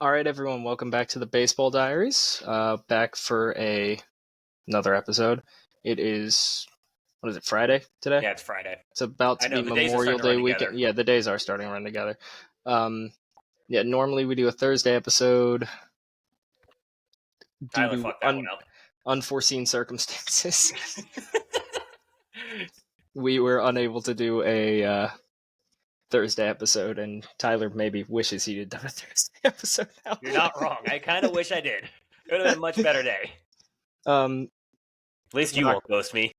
All right, everyone, welcome back to the Baseball Diaries. Back for another episode. It is, what is it, Friday today? Yeah, it's Friday. It's about to be Memorial Day weekend. Yeah, the days are starting to run together. Normally we do a Thursday episode. Tyler fucked that one up. Unforeseen circumstances, we were unable to do a Thursday episode, and Tyler maybe wishes he had done a Thursday episode now. You're not wrong. I kind of wish I did. It would have been a much better day. At least you won't ghost me.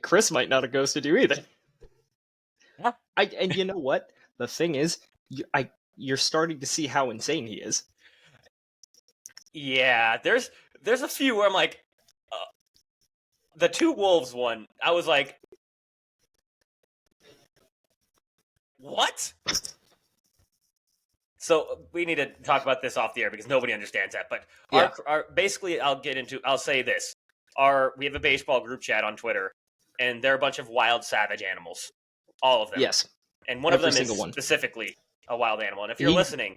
Chris might not have ghosted you either. Huh? And you know what? The thing is, you're starting to see how insane he is. Yeah, there's a few where I'm like, the two Wolves one, I was like, what? So we need to talk about this off the air because nobody understands that. But basically, I'll say this. We have a baseball group chat on Twitter, and they're a bunch of wild, savage animals. All of them. Yes. And one of them is specifically a wild animal. And if you're listening,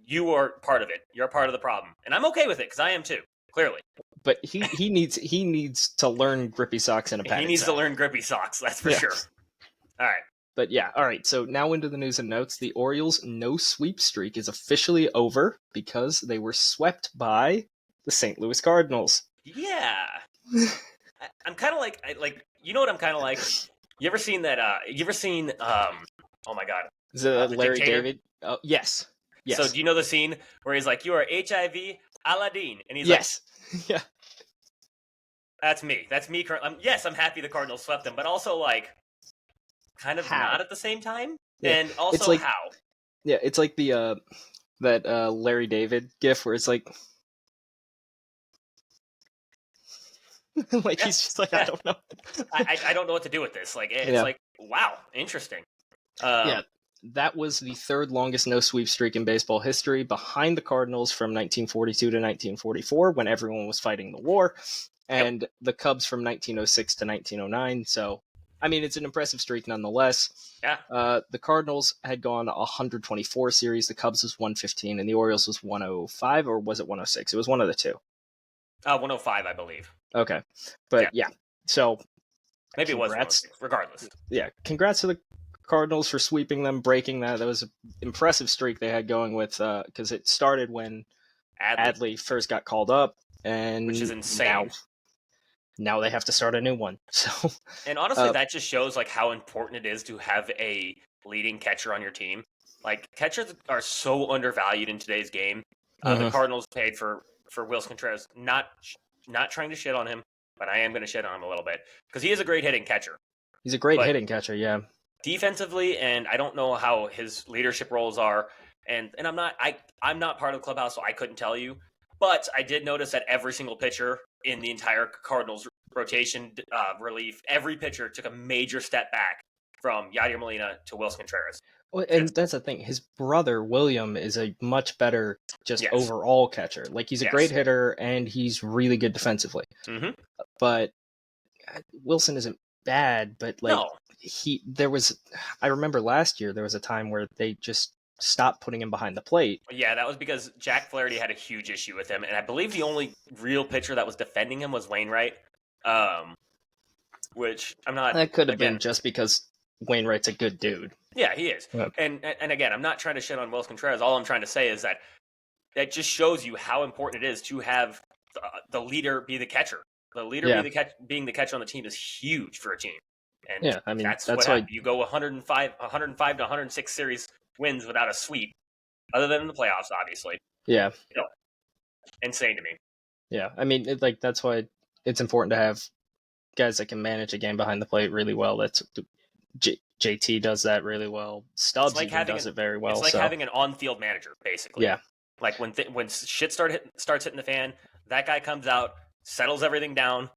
you are part of it. You're a part of the problem. And I'm okay with it, because I am too, clearly. But he needs to learn grippy socks and a padded He needs set. to learn grippy socks, that's for sure. All right. But yeah, all right, so now into the news and notes. The Orioles' no-sweep streak is officially over because they were swept by the St. Louis Cardinals. Yeah. I'm kind of like, you know what I'm kind of like? You ever seen that, oh my God. Is it Larry David? Oh, yes. So do you know the scene where he's like, you are HIV Aladdin? And he's yes. Like, yeah. That's me. Yes, I'm happy the Cardinals swept them, but also like, kind of not at the same time. Yeah. And also it's like, how? Yeah, it's like the that Larry David gif where it's like like he's just like, I don't know. I don't know what to do with this. Like it's like, wow, interesting. That was the third longest no sweep streak in baseball history, behind the Cardinals from 1942 to 1944 when everyone was fighting the war, and the Cubs from 1906 to 1909. So I mean, it's an impressive streak nonetheless. Yeah. The Cardinals had gone 124 series. The Cubs was 115, and the Orioles was 105, or was it 106? It was one of the two. 105, I believe. Okay. But yeah. So maybe it was 106, regardless. Yeah. Congrats to the Cardinals for sweeping them, breaking that. That was an impressive streak they had going with, because it started when Adley first got called up, and which is insane. Now they have to start a new one. So, and honestly, that just shows like how important it is to have a leading catcher on your team. Like catchers are so undervalued in today's game. The Cardinals paid for Willson Contreras. Not trying to shit on him, but I am going to shit on him a little bit because he is a great hitting catcher. He's a great hitting catcher, yeah. Defensively, and I don't know how his leadership roles are. And I'm not part of the clubhouse, so I couldn't tell you. But I did notice that every single pitcher in the entire Cardinals rotation relief, every pitcher took a major step back from Yadier Molina to Willson Contreras. Well, and that's the thing. His brother, William, is a much better overall catcher. Like, he's a great hitter, and he's really good defensively. Mm-hmm. But Wilson isn't bad, but, like, I remember last year there was a time where they just stopped putting him behind the plate. Yeah, that was because Jack Flaherty had a huge issue with him, and I believe the only real pitcher that was defending him was Wainwright, which I'm not... That could have been just because Wainwright's a good dude. Yeah, he is. Yep. And again, I'm not trying to shit on Willson Contreras. All I'm trying to say is that just shows you how important it is to have the leader be the catcher. The leader being the catcher on the team is huge for a team. And I mean, that's why you go 105 to 106 series wins without a sweep, other than in the playoffs, obviously. Yeah. Insane to me. Yeah, I mean, that's why it's important to have guys that can manage a game behind the plate really well. That's JT does that really well. Stubbs does it very well. It's like having an on-field manager, basically. Yeah. Like when shit starts hitting the fan, that guy comes out, settles everything down,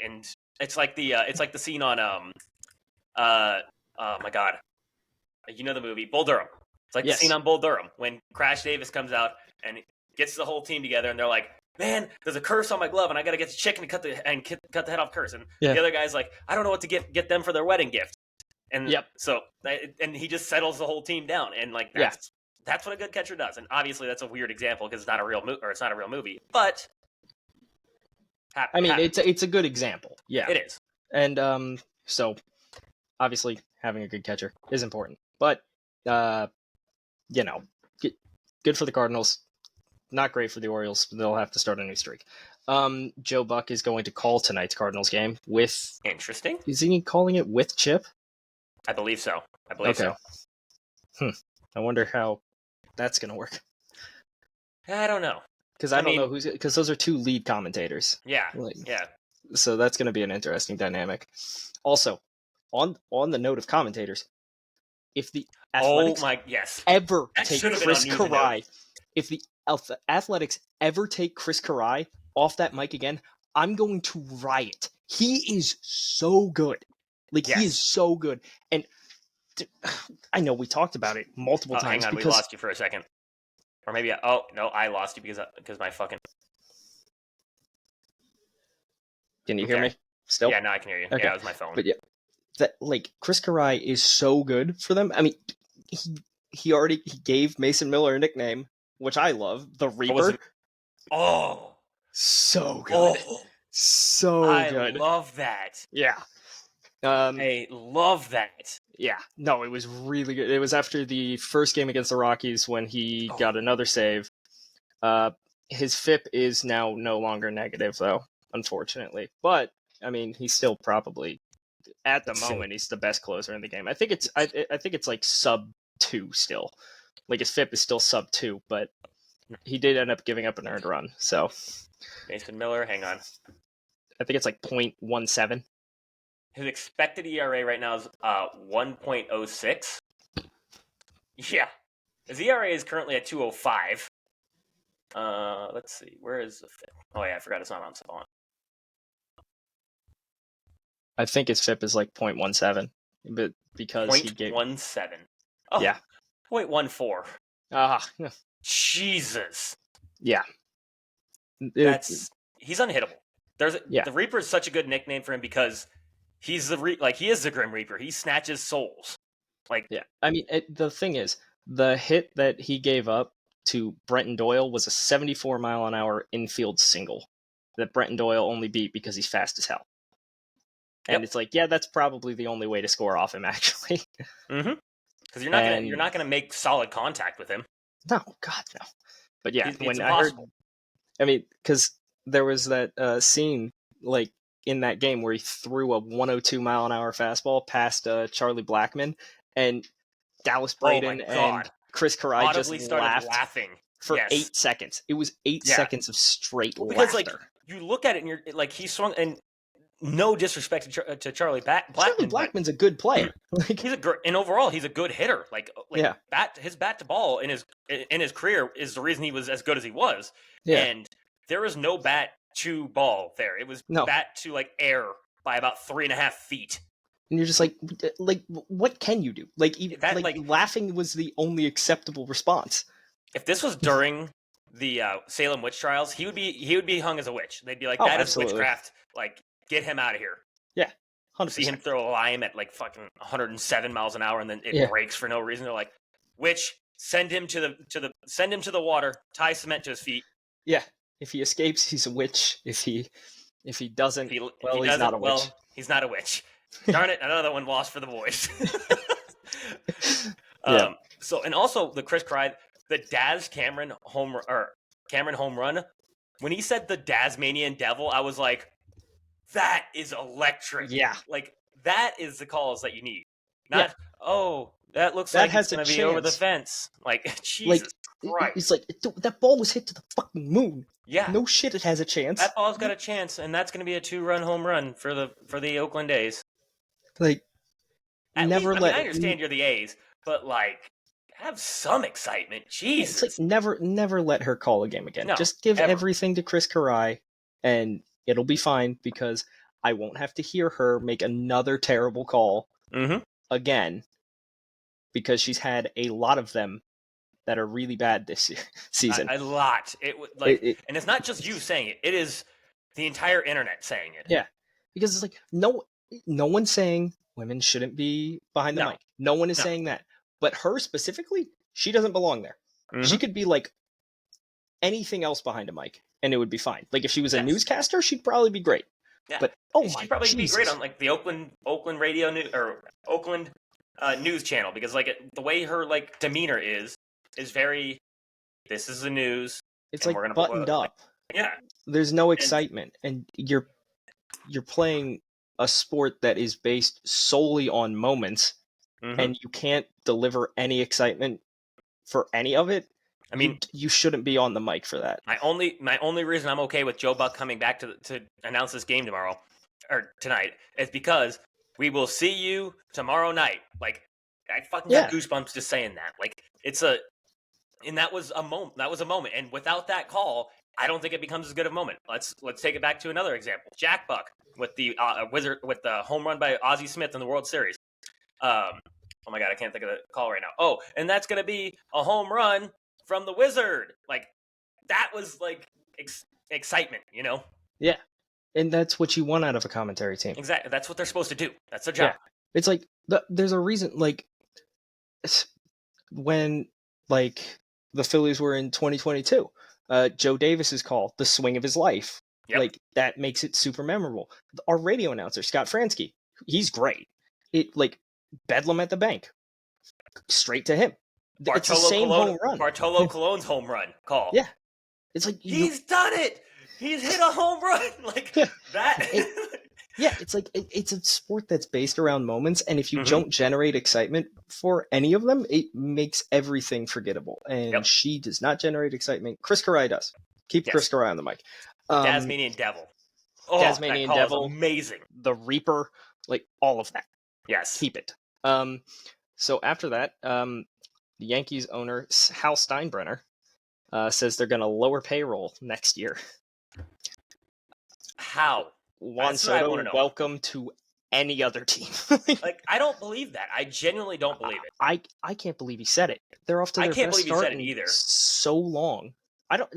and it's like the scene on oh my God, you know the movie Bull Durham. It's like the scene on Bull Durham when Crash Davis comes out and gets the whole team together, and they're like, "Man, there's a curse on my glove, and I got to get the chicken to cut the head off curse." And the other guy's like, "I don't know what to get them for their wedding gift." And so, and he just settles the whole team down, and like that's what a good catcher does. And obviously, that's a weird example because it's not a real it's not a real movie. But I mean, it's a good example. Yeah, it is. And so obviously having a good catcher is important, but you know, good for the Cardinals. Not great for the Orioles. They'll have to start a new streak. Joe Buck is going to call tonight's Cardinals game with. Interesting. Is he calling it with Chip? I believe so. So. I wonder how that's going to work. I don't know. Because I don't know who's. Because those are two lead commentators. Yeah. So that's going to be an interesting dynamic. Also, on the note of commentators, if the Athletics ever take Chris Carey, if the Athletics ever take Chris Carey off that mic again, I'm going to riot. He is so good. He is so good. And I know we talked about it multiple times. Hang on, we lost you for a second. Or maybe I lost you because my fucking. Can you hear me still? Yeah, no, I can hear you. Okay. Yeah, it was my phone. But Chris Carey is so good for them. I mean, he gave Mason Miller a nickname, which I love, the Reaper. So good. So good. I love that. Yeah. I love that. Yeah. No, it was really good. It was after the first game against the Rockies when he got another save. His FIP is now no longer negative, though, unfortunately. But, I mean, he's still probably, at the moment, he's the best closer in the game. I think it's like sub 2 still. Like, his FIP is still sub 2, but he did end up giving up an earned run, so. Mason Miller, hang on. I think it's like 0.17. His expected ERA right now is 1.06. Yeah. His ERA is currently at 2.05. Let's see. Where is the FIP? Oh, yeah, I forgot it's not on Savant. I think his FIP is like 0.17. But because he gave... 0.17. Oh, yeah. 0.14. Jesus. Yeah. He's unhittable. The Reaper is such a good nickname for him because he's he is the Grim Reaper. He snatches souls. I mean, the thing is, the hit that he gave up to Brenton Doyle was a 74-mile-an-hour infield single that Brenton Doyle only beat because he's fast as hell. And it's like, that's probably the only way to score off him, actually. Mm-hmm. Because you're not gonna make solid contact with him. No, God no. But yeah, it's impossible. Because there was that scene in that game where he threw a 102-mile-an-hour fastball past Charlie Blackmon, and Dallas Braden and Chris Carey just laughed laughing for 8 seconds. It was 8 seconds of straight laughter. Because you look at it and you're he swung, and no disrespect to Charlie Blackmon. Charlie Blackmon's a good player. And overall he's a good hitter. His bat to ball in his career is the reason he was as good as he was. Yeah. And there was no bat to ball there. It was bat to air by about 3.5 feet. And you're just like, what can you do? Laughing was the only acceptable response. If this was during the Salem witch trials, he would be hung as a witch. They'd be like, that is witchcraft. Get him out of here. Yeah, 100%. See him throw a lime at fucking 107 miles an hour, and then it breaks for no reason. They're like, witch, send him to the water, tie cement to his feet. Yeah, if he escapes, he's a witch. If he doesn't, he's not a witch. Well, he's not a witch. Darn it, another one lost for the boys. So, and also the Chris Carey, the Daz Cameron home run. When he said the Dasmanian Devil, I was like, that is electric. Yeah, that is the calls that you need. Not that looks like it's going to be over the fence. Jesus Christ. It's that ball was hit to the fucking moon. Yeah, no shit, it has a chance. That ball's got a chance, and that's going to be a 2-run home run for the Oakland A's. I understand you're the A's, but have some excitement. Jesus. It's never let her call a game again. No, just give everything to Chris Carey, and it'll be fine because I won't have to hear her make another terrible call again, because she's had a lot of them that are really bad this season. A lot. And it's not just you saying it. It is the entire internet saying it. Yeah, because it's no one's saying women shouldn't be behind the No. mic. No one is No. saying that. But her specifically, she doesn't belong there. She could be like anything else behind a mic, and it would be fine. Like if she was a newscaster, she'd probably be great. Yeah. But she'd probably be great on like the Oakland radio news or Oakland news channel, because like the way her like demeanor is very, this is the news. It's like buttoned up. Yeah. There's no excitement, and you're playing a sport that is based solely on moments, and you can't deliver any excitement for any of it. I mean, you shouldn't be on the mic for that. My only reason I'm okay with Joe Buck coming back to announce this game tomorrow or tonight is because we will see you tomorrow night. Like, I fucking got goosebumps just saying that. Like, and that was a moment. That was a moment. And without that call, I don't think it becomes as good of a moment. Let's take it back to another example. Jack Buck with the home run by Ozzie Smith in the World Series. Oh my God, I can't think of the call right now. Oh, and that's going to be a home run from the Wizard. Like, that was like excitement, you know? Yeah. And that's what you want out of a commentary team. Exactly. That's what they're supposed to do. That's their job. Yeah. It's like there's a reason, like when like the Phillies were in 2022, Joe Davis's call, the swing of his life. Yep. Like that makes it super memorable. Our radio announcer, Scott Fransky, he's great. It like Bedlam at the Bank, straight to him. It's the same home run. Bartolo Colon's home run call. Yeah. It's like he's done it. He's hit a home run like that. It's like it's a sport that's based around moments, and if you don't generate excitement for any of them, it makes everything forgettable. And she does not generate excitement. Chris Carey does. Keep Chris Carey on the mic. Tasmanian Devil. Oh, Tasmanian Devil, amazing. The Reaper, like all of that. Yes, keep it. So after that, the Yankees owner Hal Steinbrenner says they're going to lower payroll next year. How? Juan Soto, welcome to any other team. Like, I don't believe that. I genuinely don't believe it. I can't believe he said it. They're off to their best start in either. So long. I don't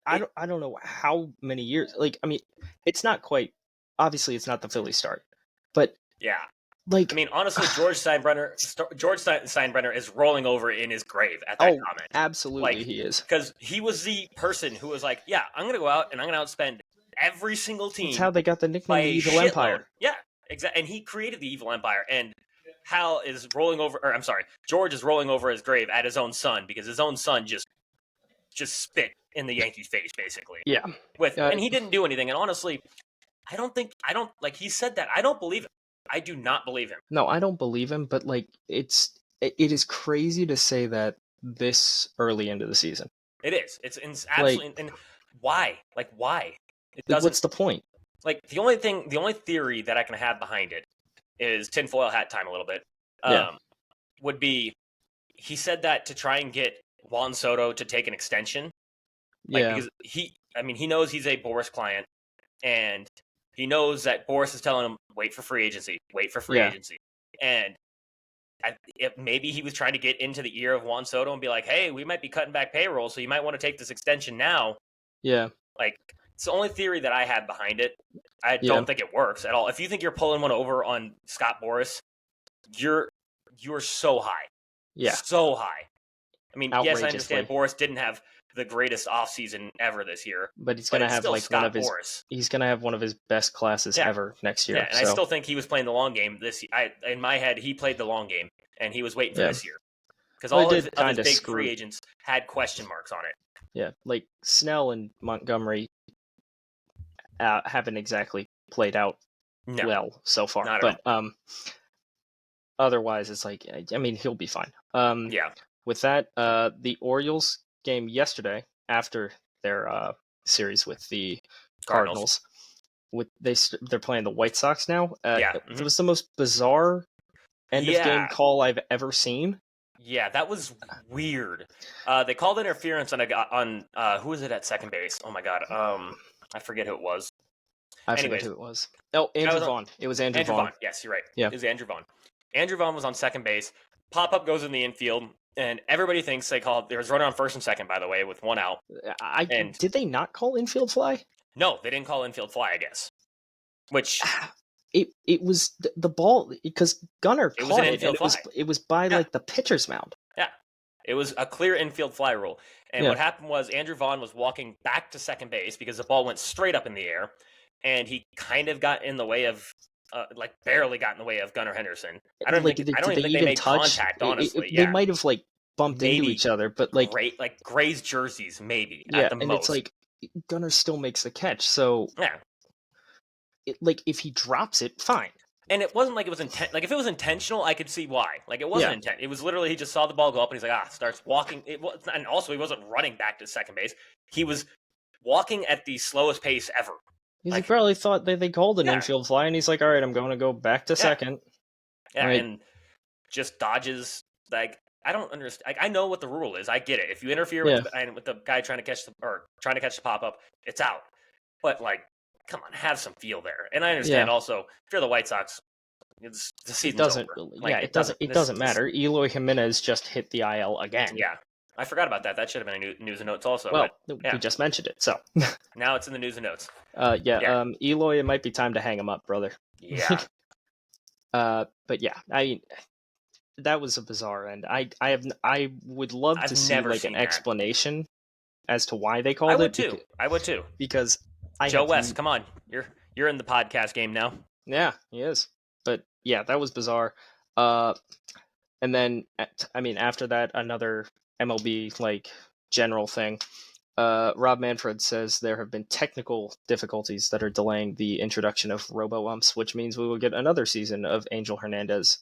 don't know how many years. Like, I mean, it's not quite. Obviously, it's not the Philly start, but yeah. Like, I mean, honestly, George Steinbrenner is rolling over in his grave at that comment. Absolutely, he is. Because he was the person who was like, yeah, I'm going to go out and I'm going to outspend every single team. That's how they got the nickname the Evil Empire. Yeah, exactly. And he created the Evil Empire. And Hal is rolling over, or I'm sorry, George is rolling over his grave at his own son, because his own son just spit in the Yankees' face, basically. Yeah. And he didn't do anything. And honestly, he said that. I don't believe him. I do not believe him. No, I don't believe him, but like it is crazy to say that this early into the season. It is. It's absolutely. And why? Like, why? It doesn't. What's the point? Like, the only theory that I can have behind it is tinfoil hat time a little bit. Would be, he said that to try and get Juan Soto to take an extension. Because he knows he's a Boris client, and he knows that Boris is telling him, wait for free agency. And maybe he was trying to get into the ear of Juan Soto and be like, hey, we might be cutting back payroll, so you might want to take this extension now. Yeah. Like, it's the only theory that I have behind it. I don't think it works at all. If you think you're pulling one over on Scott Boras, you're so high. Yeah. So high. I mean, yes, I understand Boras didn't have the greatest offseason ever this year. But he's going to have he's going to have one of his best classes ever next year. Yeah, and I still think he was playing the long game this year. In my head, he played the long game, and he was waiting for this year. Because all of his big free agents had question marks on it. Yeah, like Snell and Montgomery haven't exactly played out well so far. But otherwise, it's like, I mean, he'll be fine. With that, the Orioles game yesterday, after their series with the Cardinals, they're playing the White Sox now. It was the most bizarre end of game call I've ever seen. Yeah, that was weird. They called interference on who was it at second base? Oh my God, I forget who it was. I forget who it was. Oh, Andrew Vaughn. It was Andrew Vaughn. Yes, you're right. Yeah, it was Andrew Vaughn. Andrew Vaughn was on second base. Pop-up goes in the infield, and everybody thinks they called. There was runner on first and second, by the way, with one out. Did they not call infield fly? No, they didn't call infield fly, I guess. Which it was the ball, because Gunnar It was caught an it, and infield fly. it was by Yeah. like the pitcher's mound. Yeah. It was a clear infield fly rule. And Yeah. what happened was Andrew Vaughn was walking back to second base because the ball went straight up in the air, and he kind of got in the way of, like barely got in the way of Gunnar Henderson. I don't Like, even think did they made contact. Honestly, They might have like bumped into Maybe. each other, but like grazed jerseys, maybe yeah, at the and most. it's like Gunnar still makes the catch. So Yeah. like if he drops it, fine. And it wasn't like it was intent. Like if it was intentional, I could see why. Like it wasn't Yeah. intent. It was literally he just saw the ball go up and he's like, starts walking. And also he wasn't running back to second base. He was walking at the slowest pace ever. He's like probably thought that they called an Yeah. infield fly, and he's like, all right, I'm going to go back to second. Yeah, Right. and just dodges. Like I don't understand. Like, I know what the rule is. I get it. If you interfere with the guy trying to catch the pop up, it's out. But like, come on, have some feel there. And I understand also if you're the White Sox, the season's over. Like, it doesn't matter. Eloy Jimenez just hit the IL again. Yeah, I forgot about that. That should have been a news and notes also. Well, but, we just mentioned it, so now it's in the news and notes. Eloy, it might be time to hang him up, brother. Yeah. But yeah, I mean, that was a bizarre end. I would love to see like an explanation as to why they called it. I would too. Because Joe West, come on, you're in the podcast game now. Yeah, he is. But yeah, that was bizarre. And then after that, another MLB like general thing. Rob Manfreds says there have been technical difficulties that are delaying the introduction of robo umps, which means we will get another season of Angel Hernandez.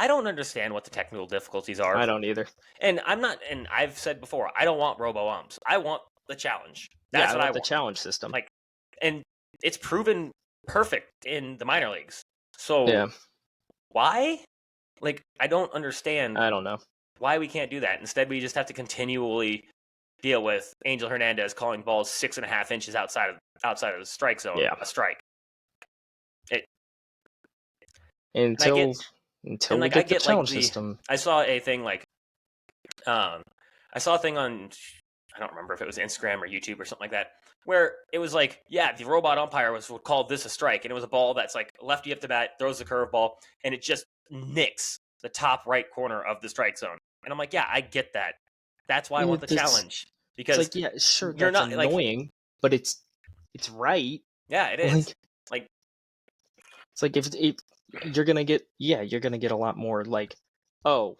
I don't understand what the technical difficulties are. I don't either. And I've said before, I don't want robo umps. I want the challenge. That's what I want. The challenge system. Like, and it's proven perfect in the minor leagues. So why? Like, I don't understand. I don't know why we can't do that. Instead, we just have to continually deal with Angel Hernandez calling balls 6.5 inches outside of the strike zone. A strike. Until we get the challenge system. I saw a thing on, I don't remember if it was Instagram or YouTube or something like that, where it was like, the robot umpire would call this a strike, and it was a ball that's like lefty up to bat, throws the curveball, and it just nicks the top right corner of the strike zone. And I'm like, I get that. That's why I want the challenge. Because it's like, sure, you're not annoying, but it's right. Yeah, it is. It's like if you're gonna get a lot more like, oh,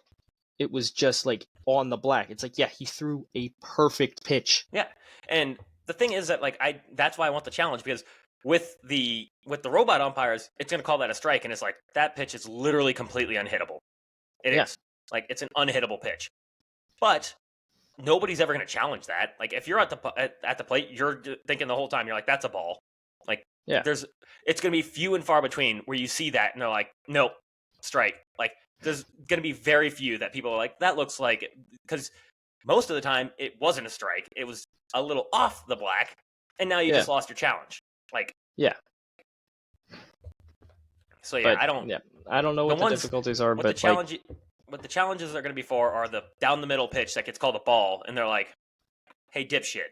it was just like on the black. It's like, he threw a perfect pitch. Yeah, and the thing is that that's why I want the challenge, because with the robot umpires, it's gonna call that a strike, and it's like that pitch is literally completely unhittable. It is like it's an unhittable pitch, but nobody's ever gonna challenge that. Like if you're at the plate, you're thinking the whole time, you're like, that's a ball. Like it's gonna be few and far between where you see that and they're like, nope, strike. Like there's gonna be very few that people are like, that looks like it, because most of the time it wasn't a strike. It was a little off the black, and now you just lost your challenge. So I don't know what the difficulties are, but what the challenges are going to be for are the down the middle pitch that gets called a ball, and they're like, hey, dipshit,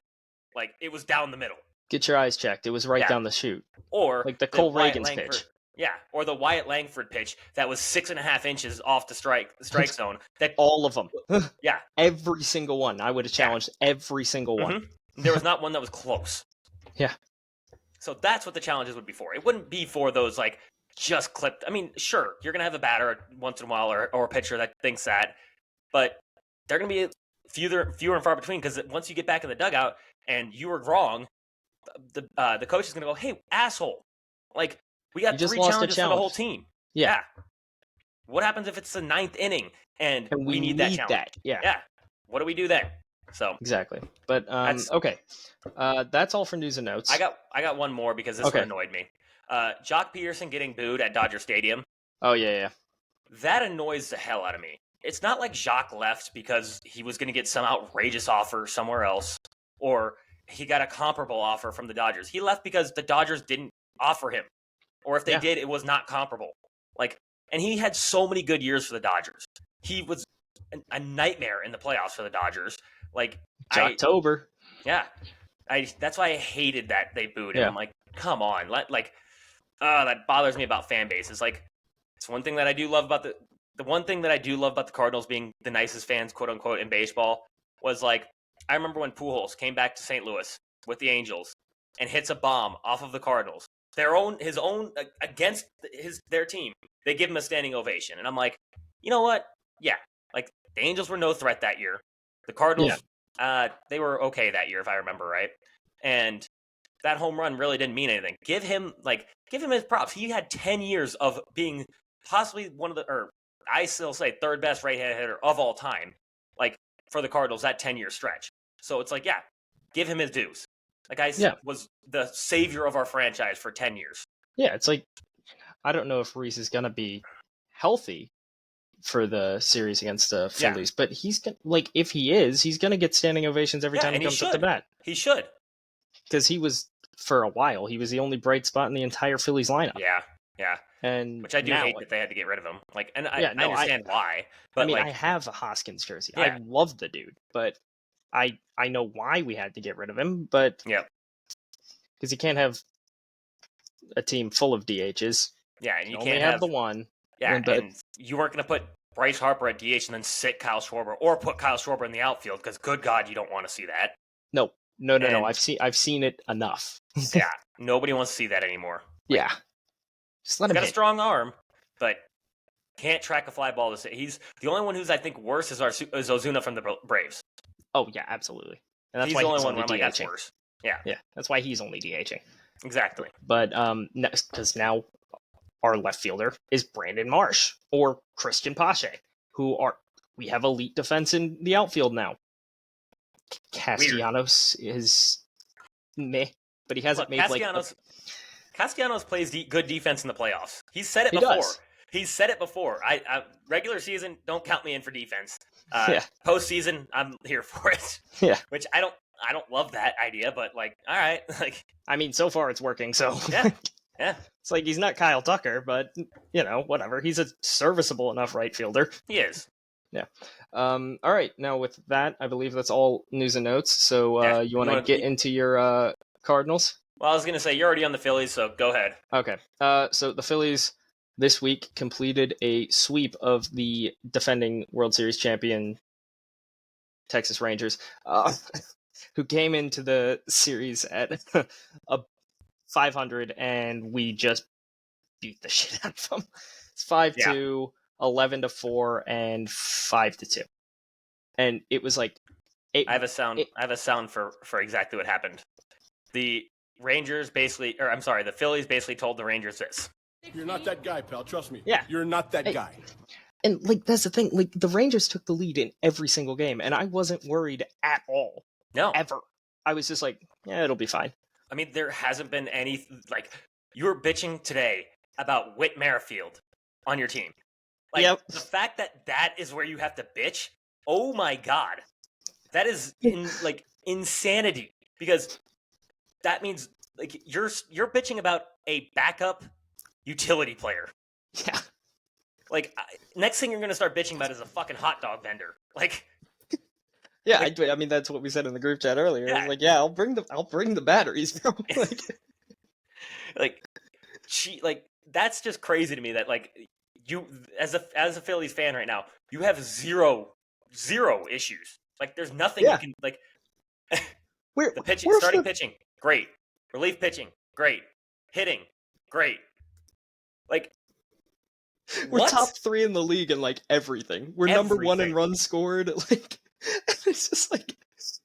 like it was down the middle. Get your eyes checked. It was right down the chute. Or like the Cole Reagan's pitch. Yeah, or the Wyatt Langford pitch that was 6.5 inches off the strike zone. That all of them. Yeah, every single one. I would have challenged every single one. There was not one that was close. Yeah. So that's what the challenges would be for. It wouldn't be for those like just clipped. I mean, sure, you're gonna have a batter once in a while or a pitcher that thinks that, but they're gonna be fewer and far between, because once you get back in the dugout and you were wrong, the coach is gonna go, hey, asshole, like we got 3 challenges for the whole team. Yeah. What happens if it's the 9th inning and we need that challenge? Yeah. What do we do then? So exactly. But okay. That's all for news and notes. I got one more because this one annoyed me. Jock Peterson getting booed at Dodger Stadium. Oh yeah. That annoys the hell out of me. It's not like Jock left because he was going to get some outrageous offer somewhere else, or he got a comparable offer from the Dodgers. He left because the Dodgers didn't offer him, or if they did, it was not comparable. And he had so many good years for the Dodgers. He was a nightmare in the playoffs for the Dodgers. October. Yeah. That's why I hated that they booed him. I'm like, come on. that bothers me about fan base. It's one thing that I do love about the one thing that I do love about the Cardinals being the nicest fans, quote unquote, in baseball was I remember when Pujols came back to St. Louis with the Angels and hits a bomb off of the Cardinals, his own against their team. They give him a standing ovation, and I'm like, you know what? Yeah, the Angels were no threat that year. The Cardinals, they were okay that year if I remember right, and that home run really didn't mean anything. Give him his props. He had 10 years of being possibly I still say third best right-handed hitter of all time, for the Cardinals, that 10-year stretch. So it's give him his dues. Was the savior of our franchise for 10 years. Yeah, it's I don't know if Rhys is going to be healthy for the series against the Phillies, but he's if he is, he's going to get standing ovations every time he comes up to bat. He should. Because he was, for a while, he was the only bright spot in the entire Phillies lineup. Yeah. And which I do hate that they had to get rid of him. I understand why. But I have a Hoskins jersey. Yeah. I love the dude, but I know why we had to get rid of him. But because you can't have a team full of DHs. Yeah, and you can't have the one. Yeah, and you weren't going to put Bryce Harper at DH and then sit Kyle Schwarber, or put Kyle Schwarber in the outfield, because good God, you don't want to see that. No. I've seen it enough. Yeah, nobody wants to see that anymore. Yeah. Just let him hit. Got a strong arm, but can't track a fly ball. He's the only one who's, I think, worse is Ozuna from the Braves. Oh, yeah, absolutely. And that's he's why the only one where I'm that's worse. Yeah. Yeah, that's why he's only DHing. Exactly. But because now our left fielder is Brandon Marsh or Christian Pache, we have elite defense in the outfield now. Castellanos is meh, but he hasn't made Castellanos plays good defense in the playoffs. He's said it before. Does. He's said it before. I regular season, don't count me in for defense. Postseason, I'm here for it. Yeah. Which I don't love that idea, but all right. I mean, so far it's working, so yeah. It's he's not Kyle Tucker, but whatever. He's a serviceable enough right fielder. He is. Yeah. All right. Now with that, I believe that's all news and notes. So you want to get into your Cardinals? Well, I was going to say you're already on the Phillies, so go ahead. Okay. So the Phillies this week completed a sweep of the defending World Series champion Texas Rangers, who came into the series at a 500, and we just beat the shit out of them. It's 5-2. 11-4 and 5-2, and it was I have a sound. I have a sound for exactly what happened. The Rangers the Phillies basically told the Rangers this: "You're not that guy, pal. Trust me. Yeah, you're not that guy." And that's the thing. The Rangers took the lead in every single game, and I wasn't worried at all. No, ever. I was just it'll be fine. I mean, there hasn't been any you were bitching today about Whit Merrifield on your team. The fact that is where you have to bitch, oh my God. That is insanity, because that means you're bitching about a backup utility player. Yeah. Next thing you're going to start bitching about is a fucking hot dog vendor. Yeah, I mean that's what we said in the group chat earlier. Yeah. I'll bring the batteries. That's just crazy to me that you as a Phillies fan right now, you have zero issues. There's nothing you can the pitching, starting pitching, great. Relief pitching, great. Hitting, great. We're top 3 in the league in everything. We're number 1 in runs scored. It's just it's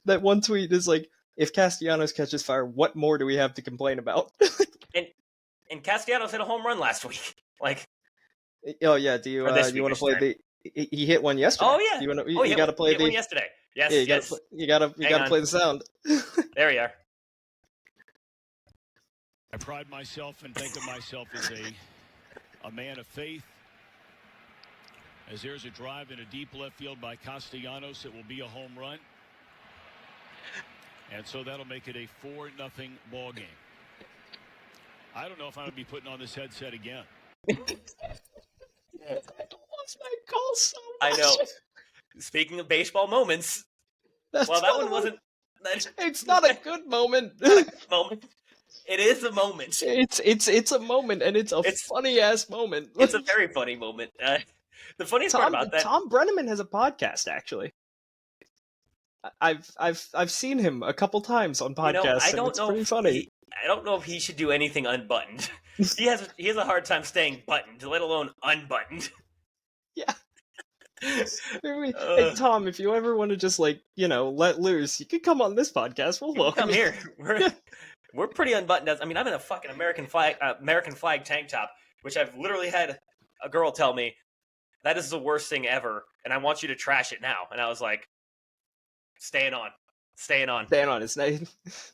that one tweet is if Castellanos catches fire, what more do we have to complain about? and Castellanos hit a home run last week. Oh yeah, do you you want to play he hit one yesterday? Oh yeah. You got to play one yesterday. Yes, yeah, you got to play the sound. There you are. I pride myself and think of myself as a man of faith. As there's a drive in a deep left field by Castellanos, it will be a home run. And so that'll make it a 4-0 ball game. I don't know if I'm going to be putting on this headset again. I lost my call so much. I know. Speaking of baseball moments, that one wasn't. It's not a good moment. It is a moment. It's a moment, and it's a funny ass moment. It's a very funny moment. The funniest part about that, Tom Brenneman has a podcast. Actually, I've seen him a couple times on podcasts. I don't it's know. Pretty funny. I don't know if he should do anything unbuttoned. He has a hard time staying buttoned, let alone unbuttoned. Yeah. Hey, Tom, if you ever want to just let loose, you could come on this podcast. We'll welcome you. Come here. We're pretty unbuttoned. I'm in a fucking American flag tank top, which I've literally had a girl tell me that is the worst thing ever, and I want you to trash it now. And I was like, staying on.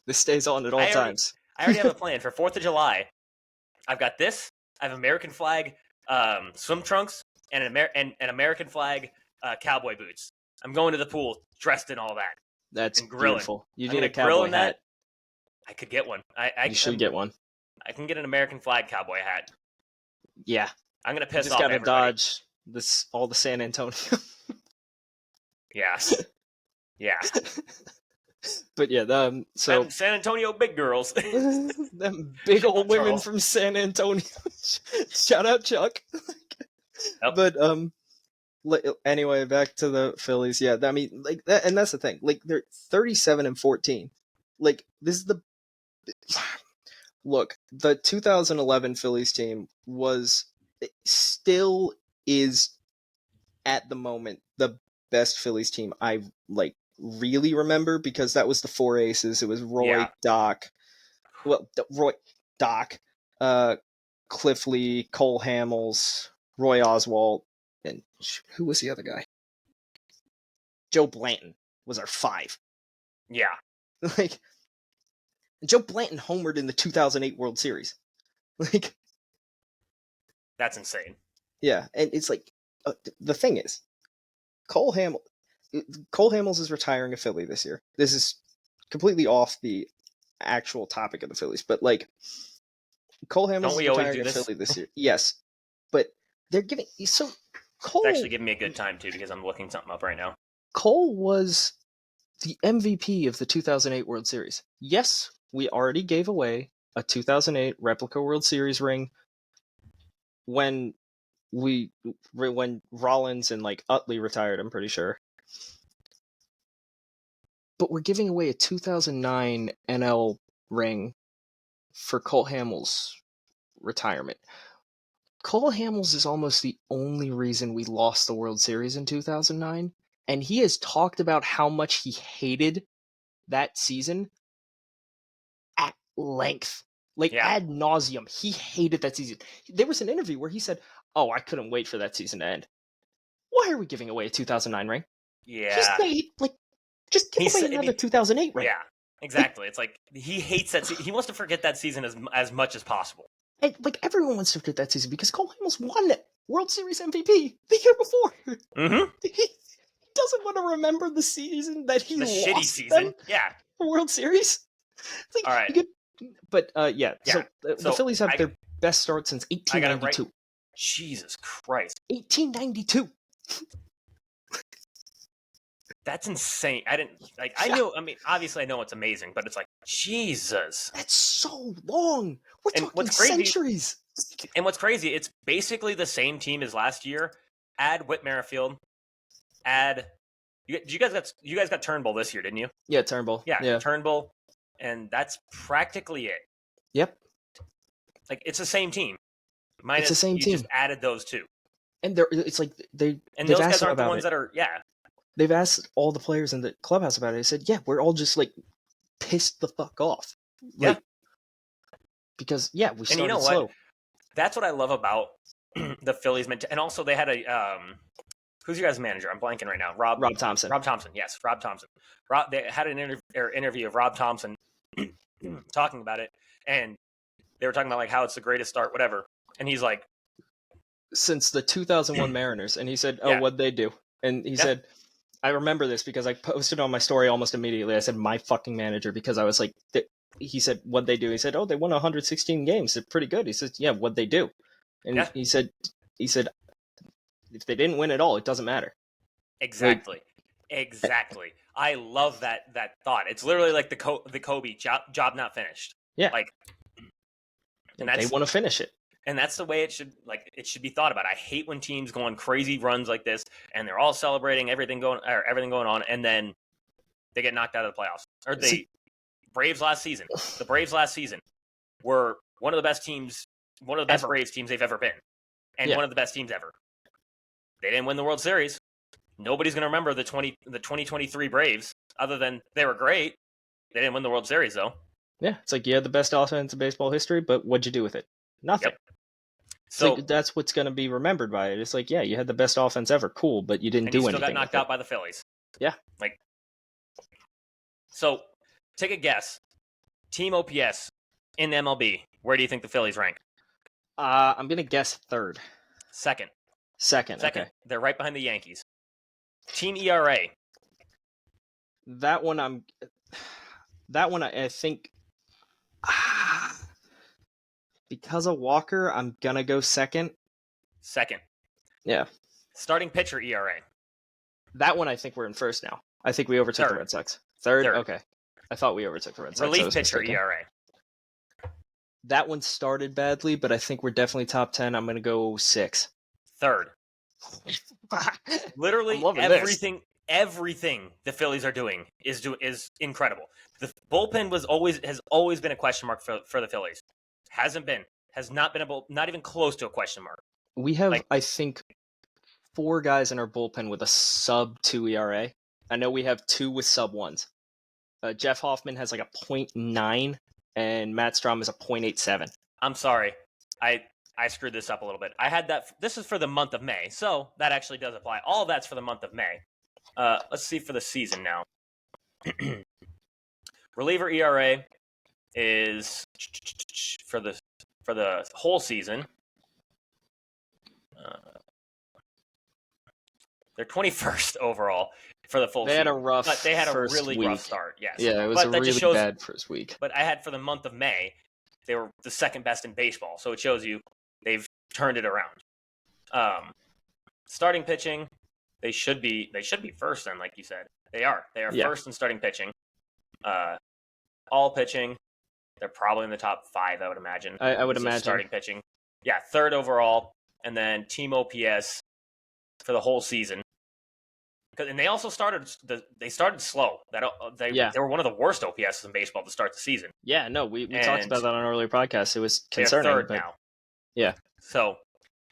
This stays on at all times. I already have a plan for 4th of July. I've got this. I have American flag swim trunks and an American flag cowboy boots. I'm going to the pool dressed in all that. That's and grilling. Beautiful. You need a cowboy hat. I could get one. You should get one. I can get an American flag cowboy hat. Yeah. I'm going to piss off everybody. Just got to dodge all the San Antonio. Yeah. Yeah. But yeah, so San Antonio big girls. them big old women Charles. From San Antonio. Shout out Chuck. Yep. But anyway, back to the Phillies. Yeah, I mean, like that, and that's the thing. Like they're 37-14. Like this is the look. The 2011 Phillies team still is at the moment the best Phillies team I really remember, because that was the four aces. It was Roy, Doc, Cliff Lee, Cole Hamels, Roy Oswalt, and who was the other guy? Joe Blanton was our five. Yeah. Like, Joe Blanton homered in the 2008 World Series. Like, that's insane. Yeah, and it's like, the thing is, Cole Hamels is retiring a Philly this year. This is completely off the actual topic of the Phillies, but like, Cole Hamels is retiring a Philly this year. Yes, but they're giving Cole. It's actually giving me a good time too, because I'm looking something up right now. Cole was the MVP of the 2008 World Series. Yes, we already gave away a 2008 replica World Series ring when Rollins and Utley retired, I'm pretty sure. But we're giving away a 2009 NL ring for Cole Hamels' retirement. Cole Hamels is almost the only reason we lost the World Series in 2009, and he has talked about how much he hated that season at length. Ad nauseum. He hated that season. There was an interview where he said, "Oh, I couldn't wait for that season to end." Why are we giving away a 2009 ring? Yeah. Just give away another 2008 ring. Yeah, exactly. It's like, he hates that season. He wants to forget that season as much as possible. And, everyone wants to forget that season because Cole Hamels won World Series MVP the year before. Mm-hmm. He doesn't want to remember the season that he lost. The shitty season. Yeah. The World Series. All right. But, So the Phillies have their best start since 1892. Right. Jesus Christ. 1892. That's insane. I knew, obviously I know it's amazing, but it's like, Jesus. That's so long. We're talking centuries. And what's crazy, it's basically the same team as last year. Add Whit Merrifield. You guys got Turnbull this year, didn't you? Yeah, Turnbull. Yeah, Turnbull. And that's practically it. Yep. It's the same team. It's the same team. Just added those two. And those guys aren't the ones that are, They've asked all the players in the clubhouse about it. They said, yeah, we're all just pissed the fuck off. Because we started you know slow. What? That's what I love about the Phillies. And also they had who's your guys' manager? I'm blanking right now. Rob Thompson. Rob Thompson. Yes, Rob Thompson. They had an interview of Rob Thompson talking about it, and they were talking about how it's the greatest start, whatever. And he's like, since the 2001 Mariners, and he said, "Oh, what'd they do?" And he said, "I remember this because I posted on my story almost immediately. I said my fucking manager because I was like." He said, "What'd they do?" He said, "Oh, they won 116 games. They're pretty good." He said, "Yeah, what'd they do?" And he said, "If they didn't win at all, it doesn't matter." Exactly. I love that thought. It's literally like the Kobe job not finished. Yeah. Like, and they want to finish it. And that's the way it should be thought about. I hate when teams go on crazy runs like this and they're all celebrating everything going on, and then they get knocked out of the playoffs. Or the Braves last season. The Braves last season were one of the best teams, one of the best Braves teams they've ever been, and one of the best teams ever. They didn't win the World Series. Nobody's going to remember the 2023 Braves other than they were great. They didn't win the World Series though. Yeah, it's like you had the best offense in baseball history, but what'd you do with it? Nothing. Yep. So like, that's what's going to be remembered by it. It's like, yeah, you had the best offense ever, cool, but you didn't do anything. You still got knocked out by the Phillies. Yeah. So take a guess. Team OPS in MLB. Where do you think the Phillies rank? I'm going to guess third. Second. Okay. They're right behind the Yankees. Team ERA. That one I think because of Walker, I'm going to go second. Yeah. Starting pitcher ERA. That one I think we're in first now. I think we overtook the Red Sox. Third? Okay. I thought we overtook the Red Sox. Relief pitcher ERA. That one started badly, but I think we're definitely top 10. I'm going to go 6. Third. Literally everything the Phillies are doing is incredible. The bullpen has always been a question mark for the Phillies. Has not even close to a question mark. We have, I think, 4 guys in our bullpen with a sub 2 ERA. I know we have 2 with sub 1s. Jeff Hoffman has like a 0.9, and Matt Strom is a 0.87. I'm sorry. I screwed this up a little bit. I had that. This is for the month of May, so that actually does apply. All of that's for the month of May. Let's see for the season now. Reliever ERA is for the whole season. They're 21st overall for the full season. They had a really rough start, yes. Yeah, it was a really bad first week. But I had for the month of May, they were the second best in baseball. So it shows you they've turned it around. Starting pitching, they should be first then, like you said. They are first in starting pitching. All pitching, they're probably in the top 5, I would imagine. I would imagine. Starting pitching. Yeah, third overall. And then team OPS for the whole season. And they also started slow. They were one of the worst OPS in baseball to start the season. Yeah, no, we talked about that on an earlier podcast. It was concerning. They're third now. Yeah. So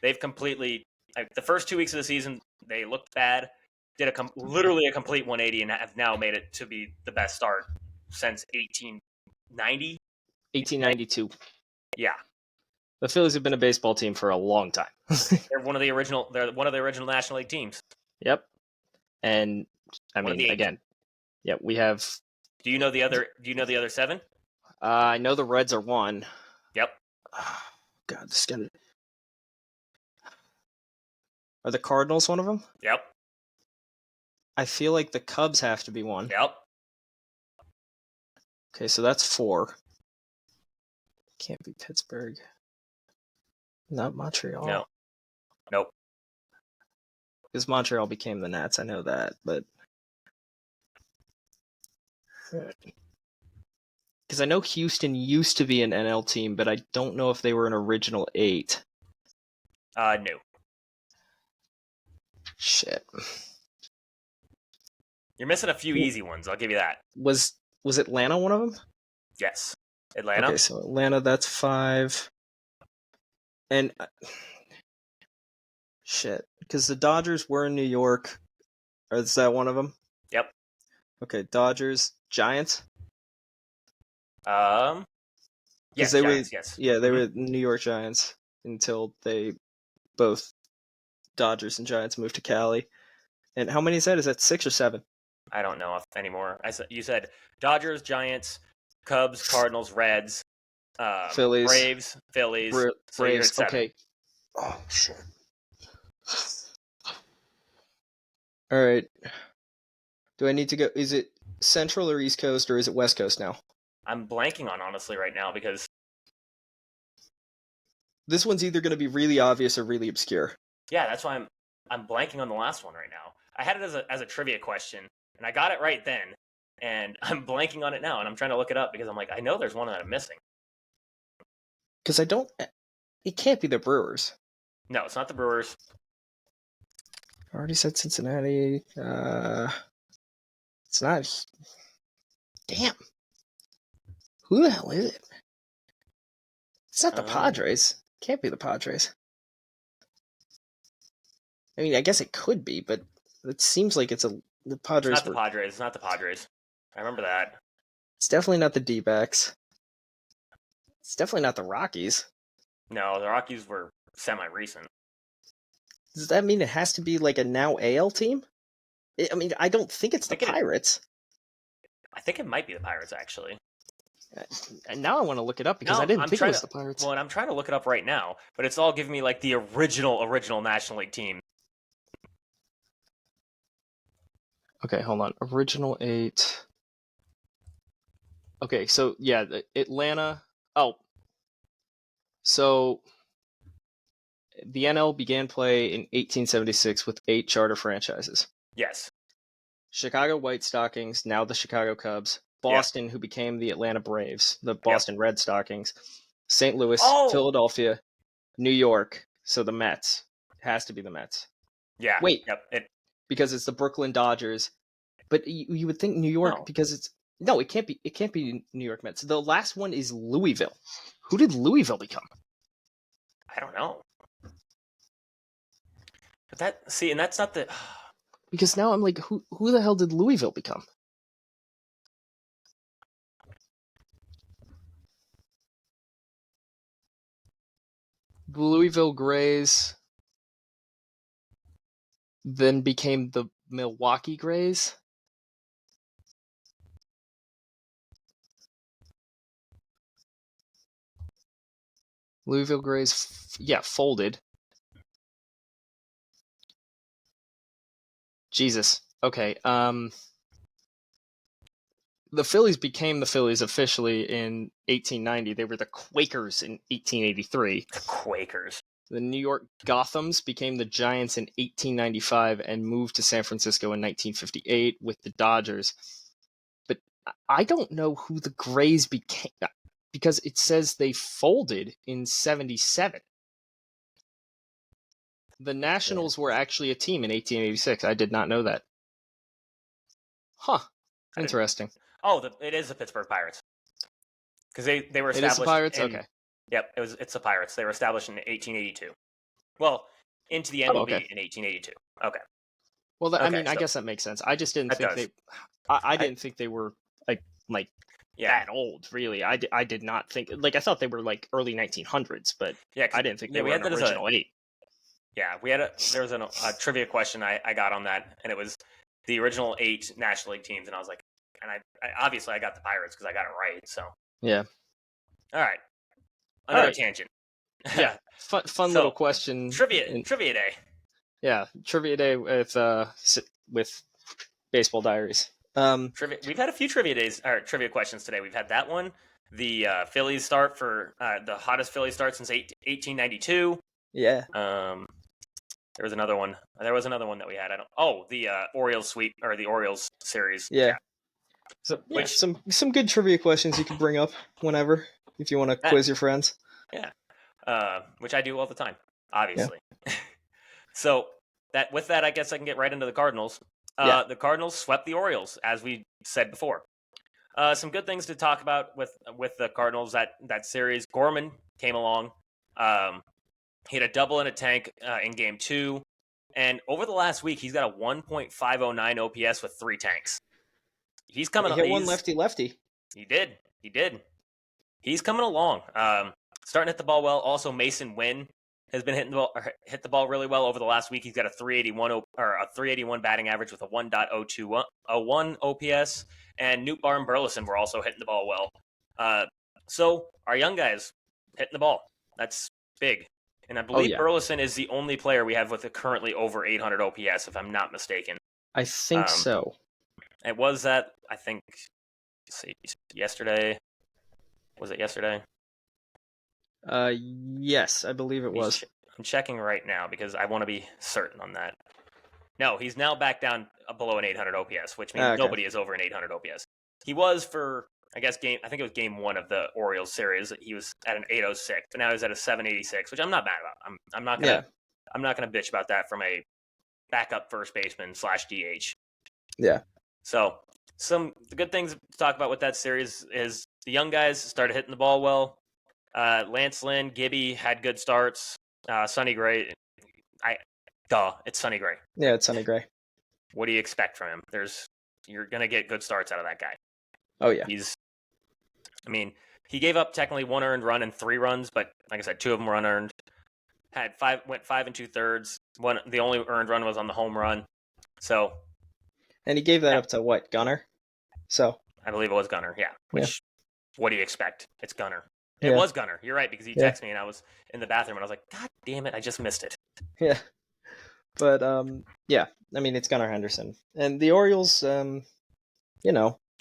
they've completely the first 2 weeks of the season they looked bad. Did literally a complete 180 and have now made it to be the best start since 1890. 1892. Yeah. The Phillies have been a baseball team for a long time. They're one of the original National League teams. Yep. And I mean, again, yeah, we have. Do you know the other 7? I know the Reds are 1. Yep. Oh, God, this guy. Are the Cardinals one of them? Yep. I feel like the Cubs have to be 1. Yep. Okay, so that's 4. Can't be Pittsburgh. Not Montreal. No. Nope. Because Montreal became the Nats, I know that, but because I know Houston used to be an NL team, but I don't know if they were an original 8. No. Shit. You're missing a few easy ones. I'll give you that. Was Atlanta one of them? Yes. Atlanta. Okay, so Atlanta, that's 5. And shit, because the Dodgers were in New York. Or is that one of them? Yep. Okay, Dodgers, Giants. Yes, Giants, yes. Yeah, they were New York Giants until they both Dodgers and Giants moved to Cali. And how many is that? Is that 6 or 7? I don't know anymore. You said Dodgers, Giants, Cubs, Cardinals, Reds, Phillies, Braves, Phillies. So Braves. Okay. Oh shit. All right. Do I need to go? Is it Central or East Coast, or is it West Coast now? I'm blanking on honestly right now because this one's either going to be really obvious or really obscure. Yeah, that's why I'm blanking on the last one right now. I had it as a trivia question, and I got it right then, and I'm blanking on it now, and I'm trying to look it up because I'm like, I know there's one that I'm missing. Because it can't be the Brewers. No, it's not the Brewers. I already said Cincinnati. It's not. Damn. Who the hell is it? It's not the Padres. Can't be the Padres. I mean, I guess it could be, but it seems like the Padres. It's not the Padres. It's not the Padres. I remember that. It's definitely not the D-backs. It's definitely not the Rockies. No, the Rockies were semi-recent. Does that mean it has to be like a now AL team? I mean, I don't think it's the Pirates. I think it might be the Pirates, actually. And now I want to look it up because I didn't think it was the Pirates. Well, and I'm trying to look it up right now, but it's all giving me like the original National League team. Okay, hold on. Original 8. Okay, so yeah, Atlanta. Oh, so the NL began play in 1876 with 8 charter franchises. Yes. Chicago White Stockings, now the Chicago Cubs. Boston, who became the Atlanta Braves, the Boston Red Stockings. St. Louis, Philadelphia, New York. So the Mets. It has to be the Mets. Yeah. Wait. Yep. Because it's the Brooklyn Dodgers. But you would think New York because it's no, it can't be. It can't be New York Mets. The last one is Louisville. Who did Louisville become? I don't know. But and that's not the. Because now I'm like, who the hell did Louisville become? The Louisville Grays then became the Milwaukee Grays. Louisville Grays, folded. Jesus. Okay. The Phillies became the Phillies officially in 1890. They were the Quakers in 1883. The Quakers. The New York Gothams became the Giants in 1895 and moved to San Francisco in 1958 with the Dodgers. But I don't know who the Grays became because it says they folded in 77. The Nationals were actually a team in 1886. I did not know that. Huh. Interesting. It is the Pittsburgh Pirates. Because they were established. It is the Pirates? Okay. Yep, it's the Pirates. They were established in 1882. Well, into the MLB in 1882. Okay. Well, I guess that makes sense. I just didn't think I didn't think they were like that old. Really, I did not think I thought they were like early 1900s, but I didn't think they were an original 8. Yeah, there was a trivia question I got on that, and it was the original 8 National League teams, and I was like, and I obviously I got the Pirates because I got it right. So yeah. All right. Another tangent. Yeah, fun little question. Trivia day. Yeah, trivia day with Baseball Diaries. We've had a few trivia questions today. We've had that one, the Phillies start for the hottest Phillies start since 1892. Yeah. There was another one. There was another one that we had. The Orioles sweep or the Orioles series. Yeah. So some good trivia questions you can bring up whenever if you want to quiz your friends. Yeah. Which I do all the time, obviously. Yeah. So with that, I guess I can get right into the Cardinals. The Cardinals swept the Orioles, as we said before. Some good things to talk about with the Cardinals that series. Gorman came along. He had a double in a tank in Game 2, and over the last week, he's got a 1.509 OPS with 3 tanks. He's coming. He hit one lefty. He did. He's coming along. Starting to hit the ball well. Also, Mason Wynn has been hit the ball really well over the last week. He's got a 381 batting average with a 1.021 OPS. And Nootbaar and Burleson were also hitting the ball well. So our young guys hitting the ball. That's big. And I believe Burleson is the only player we have with a currently over 800 OPS, if I'm not mistaken. I think so. It was that, I think, yesterday. Was it yesterday? Yes, I believe it was. I'm checking right now because I want to be certain on that. No, he's now back down below an 800 OPS, which means nobody is over an 800 OPS. He was for I think it was game 1 of the Orioles series. He was at an 806, but now he's at a 786, which I'm not mad about. I'm not gonna bitch about that from a backup first baseman / DH. Yeah. So the good things to talk about with that series is the young guys started hitting the ball well. Lance Lynn, Gibby had good starts. Sonny Gray, it's Sonny Gray. Yeah, it's Sonny Gray. What do you expect from him? You're gonna get good starts out of that guy. Oh yeah. He gave up technically 1 earned run and 3 runs, but like I said, 2 of them were unearned. Went 5 2/3. The only earned run was on the home run. So, and he gave that up to what, Gunnar? So I believe it was Gunnar. Yeah. What do you expect? It's Gunnar. Yeah. It was Gunnar. You're right, because he texted me and I was in the bathroom and I was like, God damn it, I just missed it. Yeah. But it's Gunnar Henderson. And the Orioles,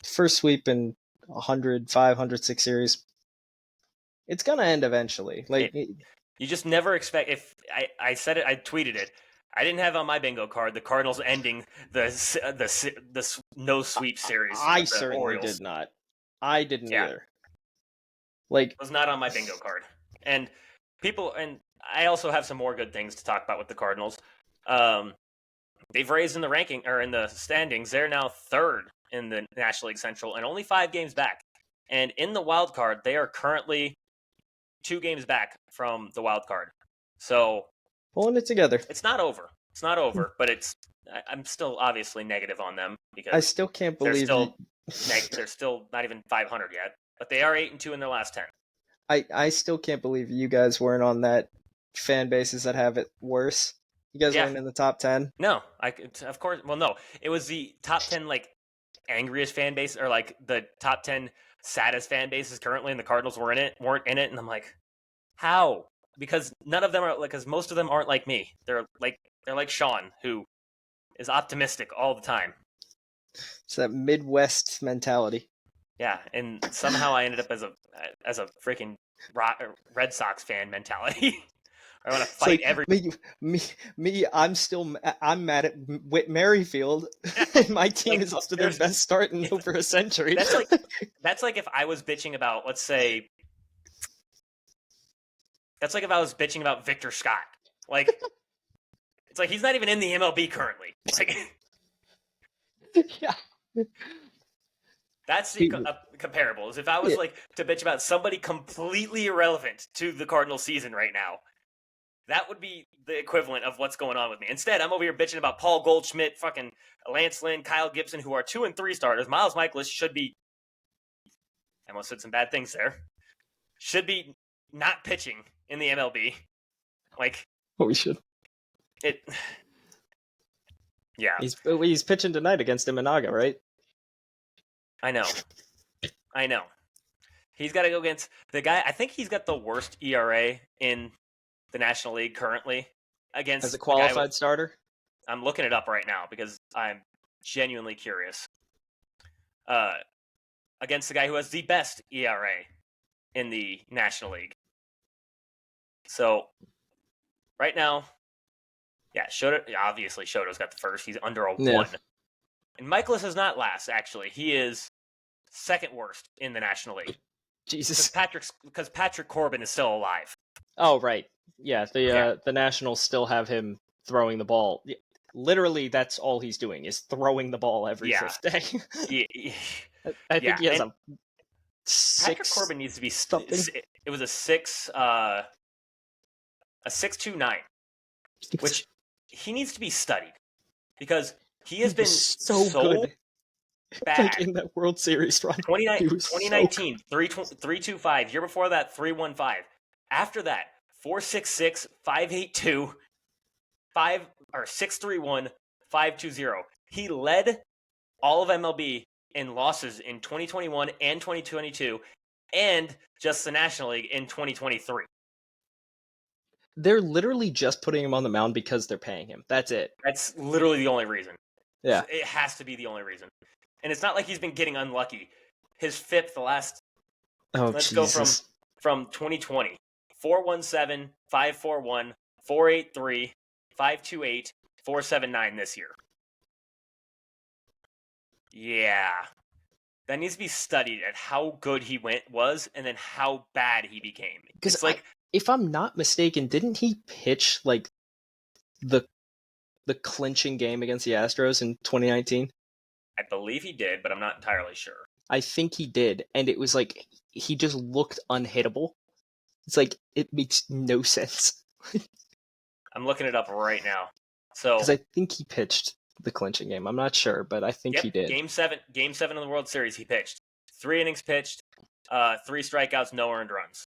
first sweep in 105, 106 series. It's gonna end eventually. You just never expect. If I said it, I tweeted it. I didn't have on my bingo card the Cardinals ending the no sweep series. I certainly did not. I didn't either. It was not on my bingo card. And I also have some more good things to talk about with the Cardinals. They've raised in the ranking or in the standings. They're now 3rd in the National League Central and only 5 games back. And in the wild card, they are currently 2 games back from the wild card. So pulling it together. It's not over. It's not over, but I'm still obviously negative on them because I still can't believe they're still not even 500 yet. But they are 8-2 in their last 10. I still can't believe you guys weren't on that fan bases that have it worse. You guys weren't in the top 10? No, of course. Well, no, it was the top 10 angriest fan base, or the top 10 saddest fan bases currently, and the Cardinals weren't in it, and I'm like, how? Because none of them are because most of them aren't like me. They're like Sean, who is optimistic all the time. It's that Midwest mentality. Yeah, and somehow I ended up as a freaking Red Sox fan mentality. I want to fight I'm mad at Whit Merrifield. My team is up to their best start in over a century. That's like if I was bitching about, let's say, that's like if I was bitching about Victor Scott. It's like he's not even in the MLB currently. Yeah. That's the comparable. Is if I was to bitch about somebody completely irrelevant to the Cardinal season right now, that would be the equivalent of what's going on with me. Instead, I'm over here bitching about Paul Goldschmidt, fucking Lance Lynn, Kyle Gibson, who are 2 and 3 starters. Miles Michaelis should be. I almost said some bad things there. Should be not pitching in the MLB. We should. Yeah. He's pitching tonight against Imanaga, right? I know. He's got to go against the guy. I think he's got the worst ERA in the National League currently against as a qualified starter. I'm looking it up right now because I'm genuinely curious. Against the guy who has the best ERA in the National League. So right now, obviously Shoto's got the first. He's under a 1. And Michaelis is not last, actually. He is 2nd worst in the National League. Jesus. Because Patrick Corbin is still alive. Oh, right. Yeah, the Nationals still have him throwing the ball. Literally, that's all he's doing is throwing the ball every 5th day. I think he has a 6. Patrick Corbin needs to be something. It was a 6.29, which he needs to be studied because he has been so good. Bad. In that World Series run. 2019, 3.25. Year before that, 3.15. After that, 4.66, 5.82, 6.31, 5.20. He led all of MLB in losses in 2021 and 2022, and just the National League in 2023. They're literally just putting him on the mound because they're paying him. That's it. That's literally the only reason. Yeah. It has to be the only reason. And it's not like he's been getting unlucky. His FIP the last... let's Jesus. go from 2020. 4.17, 5.41, 4.83, 5.28, 4.79 this year. Yeah. That needs to be studied at how good he was and then how bad he became. Because if I'm not mistaken, didn't he pitch like the clinching game against the Astros in 2019? I believe he did, but I'm not entirely sure. I think he did, and it was like he just looked unhittable. It's like it makes no sense. I'm looking it up right now. So because I think he pitched the clinching game. I'm not sure, but I think he did. Game 7 of the World Series, he pitched 3 innings pitched, 3 strikeouts, no earned runs,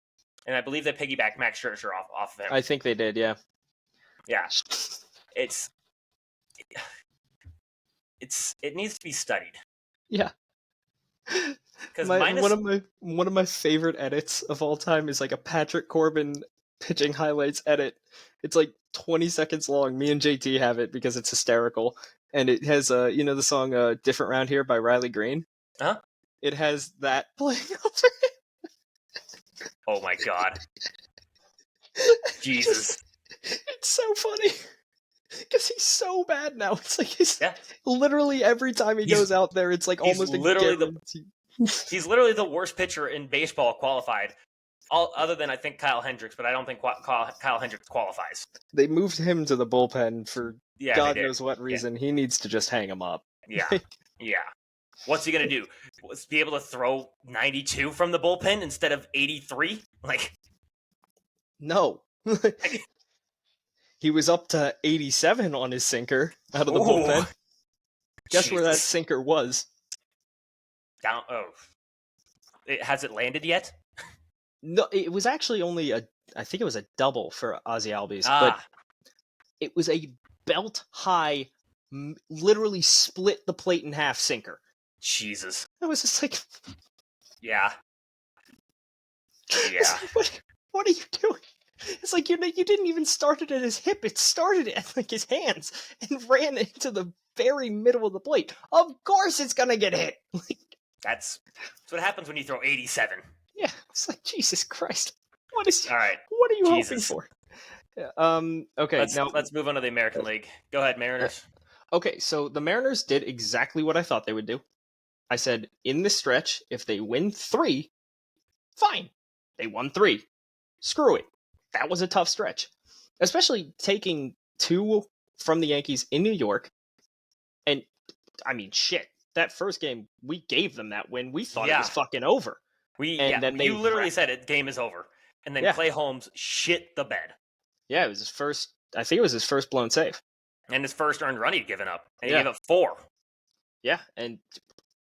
and I believe they piggybacked Max Scherzer off of him. I think they did, yeah. Yeah, it needs to be studied. Yeah. Because one of my favorite edits of all time is like a Patrick Corbin pitching highlights edit. It's like 20 seconds long. Me and JT have it because it's hysterical, and it has the song "Different Round Here" by Riley Green. Huh? It has that playing over it. Oh my god! Jesus, it's so funny. Because he's so bad now. It's like literally every time he goes out there, it's like almost literally he's literally the worst pitcher in baseball qualified, other than I think Kyle Hendricks, but I don't think Kyle Hendricks qualifies. They moved him to the bullpen for God knows what reason. Yeah. He needs to just hang him up. Yeah, yeah. What's he gonna do? Be able to throw 92 from the bullpen instead of 83? Like, no. He was up to 87 on his sinker out of the bullpen. Guess where that sinker was? Down. Oh, has it landed yet? No, it was actually only I think it was a double for Ozzy Albies, but it was a belt high, literally split the plate in half sinker. Jesus, I was just like, yeah. What are you doing? It's like you didn't even start it at his hip. It started at like his hands and ran into the very middle of the plate. Of course it's going to get hit. That's what happens when you throw 87. Yeah, it's like, Jesus Christ. All right. What are you hoping for? Okay, let's move on to the American League. Go ahead, Mariners. Okay, so the Mariners did exactly what I thought they would do. I said, in this stretch, if they win 3, fine. They won 3. Screw it. That was a tough stretch, especially taking 2 from the Yankees in New York. And I mean, shit, that first game, we gave them that win. We thought it was fucking over. You literally said it, game is over. And then Clay Holmes shit the bed. Yeah, it was his first, I think it was his first blown save. And his first earned run he'd given up. And he gave up 4. Yeah, and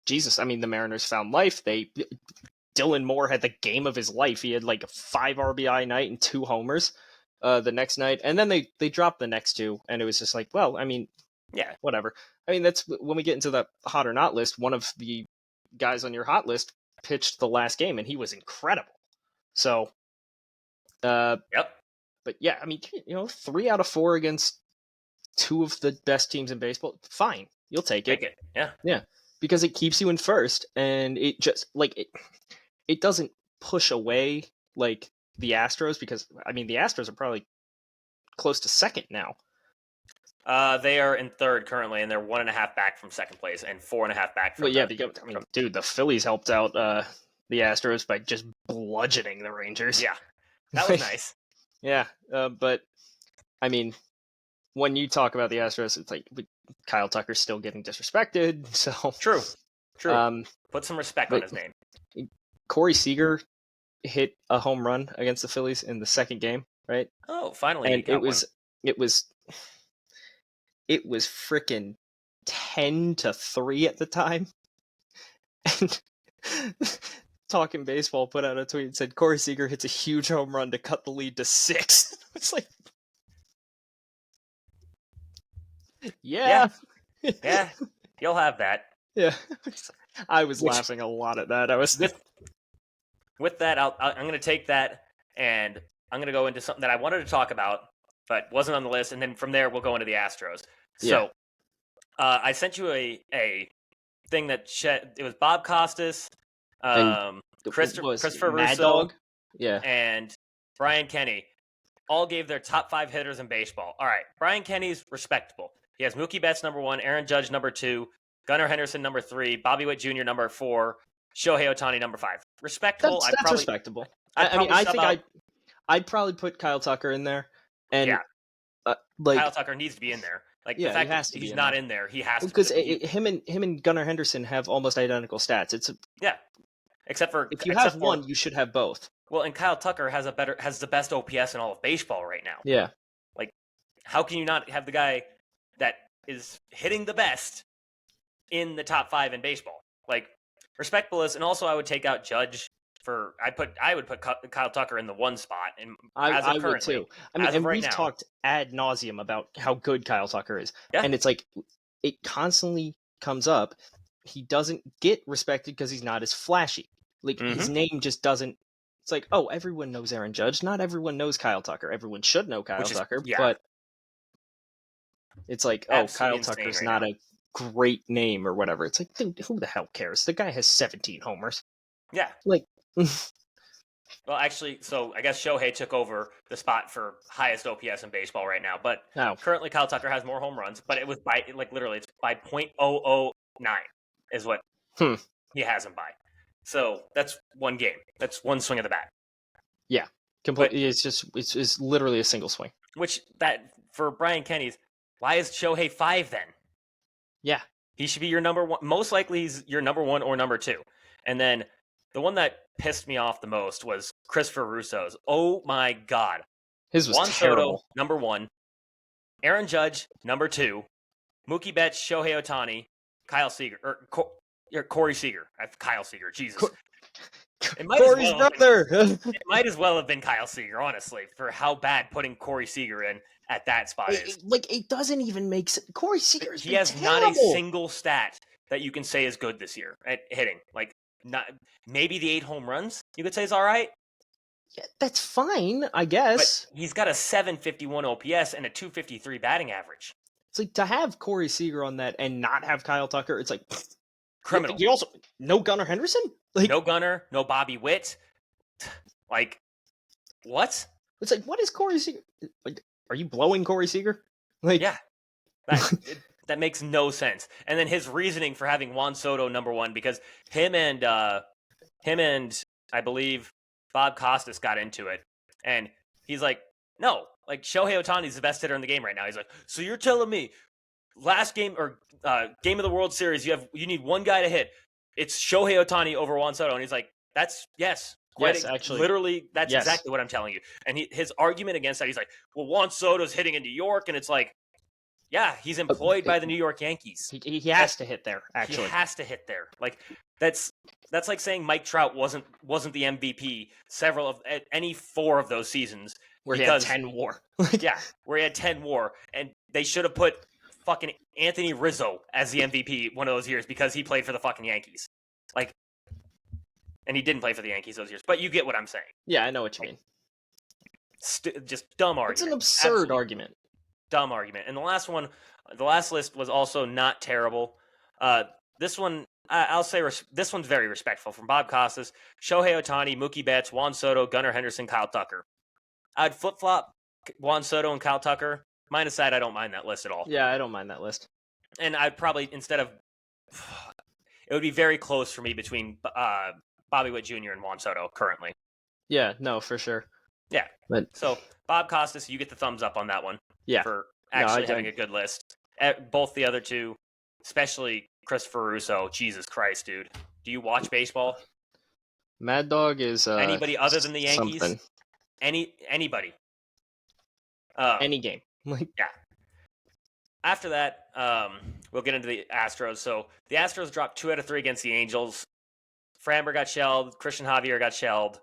Jesus, I mean, the Mariners found life. Dylan Moore had the game of his life. He had like a 5 RBI night and 2 homers the next night. And then they dropped the next 2. And it was just like, well, I mean, yeah, whatever. I mean, that's when we get into the hot or not list. One of the guys on your hot list pitched the last game, and he was incredible. So, yep. But yeah, I mean, 3 out of 4 against 2 of the best teams in baseball. Fine. You'll take it. Yeah. Yeah. Because it keeps you in first, and it just, like, it doesn't push away like the Astros, because I mean the Astros are probably close to second now. They are in third currently, and they're 1.5 back from second place and 4.5 back from. Well, yeah, because I mean, dude, the Phillies helped out the Astros by just bludgeoning the Rangers. Yeah, that was nice. Yeah, but I mean, when you talk about the Astros, it's like Kyle Tucker's still getting disrespected. So true. Put some respect on his name. Corey Seager hit a home run against the Phillies in the second game, right? Oh, finally! And it was freaking 10-3 at the time. And Talking Baseball put out a tweet and said Corey Seager hits a huge home run to cut the lead to 6. It's like, yeah, you'll have that. Yeah, I was laughing a lot at that. I was with that. I'm going to take that, and I'm going to go into something that I wanted to talk about, but wasn't on the list. And then from there, we'll go into the Astros. So, I sent you a thing that it was Bob Costas, Christopher Mad Russo, Dog? Yeah, and Brian Kenny all gave their top 5 hitters in baseball. All right, Brian Kenny's respectable. He has Mookie Betts number 1, Aaron Judge number 2, Gunnar Henderson number 3, Bobby Witt Jr. number 4, Shohei Ohtani number 5. Respectable. That's respectable. I'd probably put Kyle Tucker in there, and Kyle Tucker needs to be in there. Like the fact that he's not in there, he has to. Because him and Gunnar Henderson have almost identical stats. Except for if you have one, you should have both. Well, and Kyle Tucker has the best OPS in all of baseball right now. Yeah. Like, how can you not have the guy that is hitting the best in the top 5 in baseball? Like, respectable is, and also I would take out Judge. I would put Kyle Tucker in the 1 spot, and I would too. I mean, and we've talked ad nauseum about how good Kyle Tucker is, and it's like it constantly comes up. He doesn't get respected because he's not as flashy. Like his name just doesn't. It's like, oh, everyone knows Aaron Judge. Not everyone knows Kyle Tucker. Everyone should know Kyle Tucker, but it's like, Kyle Tucker's not a great name or whatever. It's like, who the hell cares? The guy has 17 homers. Yeah, like. Well, actually, so I guess Shohei took over the spot for highest OPS in baseball right now. But currently, Kyle Tucker has more home runs. But it was by literally, it's by .009 is what he has him by. So that's one game. That's one swing of the bat. Yeah, completely. It's literally a single swing. Which that for Brian Kenny's, why is Shohei 5 then? Yeah, he should be your number 1. Most likely, he's your number 1 or number 2. And then the one that pissed me off the most was Christopher Russo's. Oh my God. His was terrible. Soto, number 1. Aaron Judge, number 2. Mookie Betts, Shohei Ohtani, Kyle Seager, or Corey Seager. Kyle Seager, Jesus. Corey's brother. It might as well have been Kyle Seager, honestly, for how bad putting Corey Seager in at that spot is. It doesn't even make sense. Corey Seager He has terrible. Not a single stat that you can say is good this year at hitting. Like, not maybe the 8 home runs you could say is all right. Yeah, that's fine, I guess. But he's got a 751 OPS and a 253 batting average. It's like to have Corey Seager on that and not have Kyle Tucker. It's like criminal. You also no Gunnar Henderson. Like no Gunnar, no Bobby Witt. Like what? It's like what is Corey Seager? Like, are you blowing Corey Seager? Like yeah. That makes no sense. And then his reasoning for having Juan Soto number 1 because him and I believe Bob Costas got into it, and he's like, no, like Shohei Ohtani's the best hitter in the game right now. He's like, so you're telling me last game or game of the World Series you need one guy to hit? It's Shohei Ohtani over Juan Soto, and he's like, actually, literally, that's exactly what I'm telling you. And his argument against that, he's like, well, Juan Soto's hitting in New York, and it's like. Yeah, he's employed by the New York Yankees. He has to hit there, actually. He has to hit there. Like that's like saying Mike Trout wasn't the MVP any 4 of those seasons. Where he had 10 WAR. Where he had 10 WAR. And they should have put fucking Anthony Rizzo as the MVP one of those years because he played for the fucking Yankees. Like, and he didn't play for the Yankees those years. But you get what I'm saying. Yeah, I know what you mean. Just dumb argument. It's an absurd argument. Dumb argument. And the last list was also not terrible. This one, I'll say this one's very respectful from Bob Costas, Shohei Ohtani, Mookie Betts, Juan Soto, Gunnar Henderson, Kyle Tucker. I'd flip-flop Juan Soto and Kyle Tucker. Mine aside, I don't mind that list at all. Yeah, I don't mind that list. And I'd probably, it would be very close for me between Bobby Witt Jr. and Juan Soto currently. Yeah, no, for sure. Yeah. So, Bob Costas, you get the thumbs up on that one. Yeah. For actually having a good list. Both the other two, especially Christopher Russo. Jesus Christ, dude. Do you watch baseball? Mad Dog is anybody other than the Yankees? Something. Anybody. Any game. Yeah. After that, we'll get into the Astros. So the Astros dropped 2 out of 3 against the Angels. Framber got shelled. Christian Javier got shelled.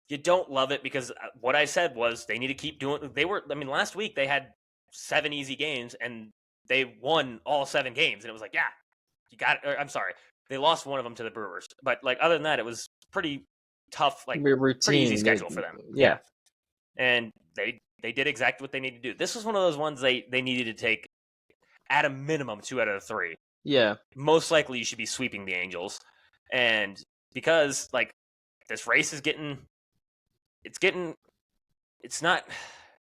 You don't love it because what I said was they need to keep doing. Last week they had 7 easy games and they won all 7 games, and it was like, yeah, you got it. I'm sorry, they lost one of them to the Brewers, but like other than that, it was pretty tough, like pretty easy schedule for them. Yeah, and they did exactly what they needed to do. This was one of those ones they needed to take at a minimum 2 out of 3. Yeah, most likely you should be sweeping the Angels, and because like this race is it's not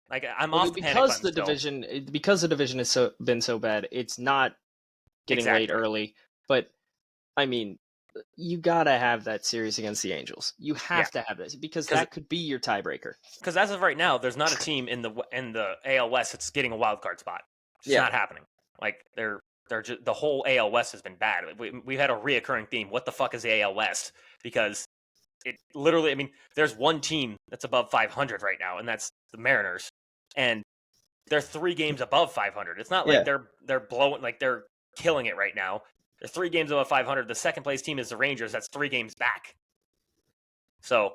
like I'm off the panic button because the division has been so bad. It's not getting late early. But, I mean, you got to have that series against the Angels. You have to have this because that could be your tiebreaker. Because as of right now, there's not a team in the AL West that's getting a wild card spot. It's not happening. Like, they're just, the whole AL West has been bad. We've had a reoccurring theme. What the fuck is the AL West? Because it literally, I mean, there's one team that's above 500 right now, and that's the Mariners. And they're 3 games above 500. It's not like they're blowing, like they're killing it right now. They're 3 games above 500. The second place team is the Rangers. That's 3 games back. So,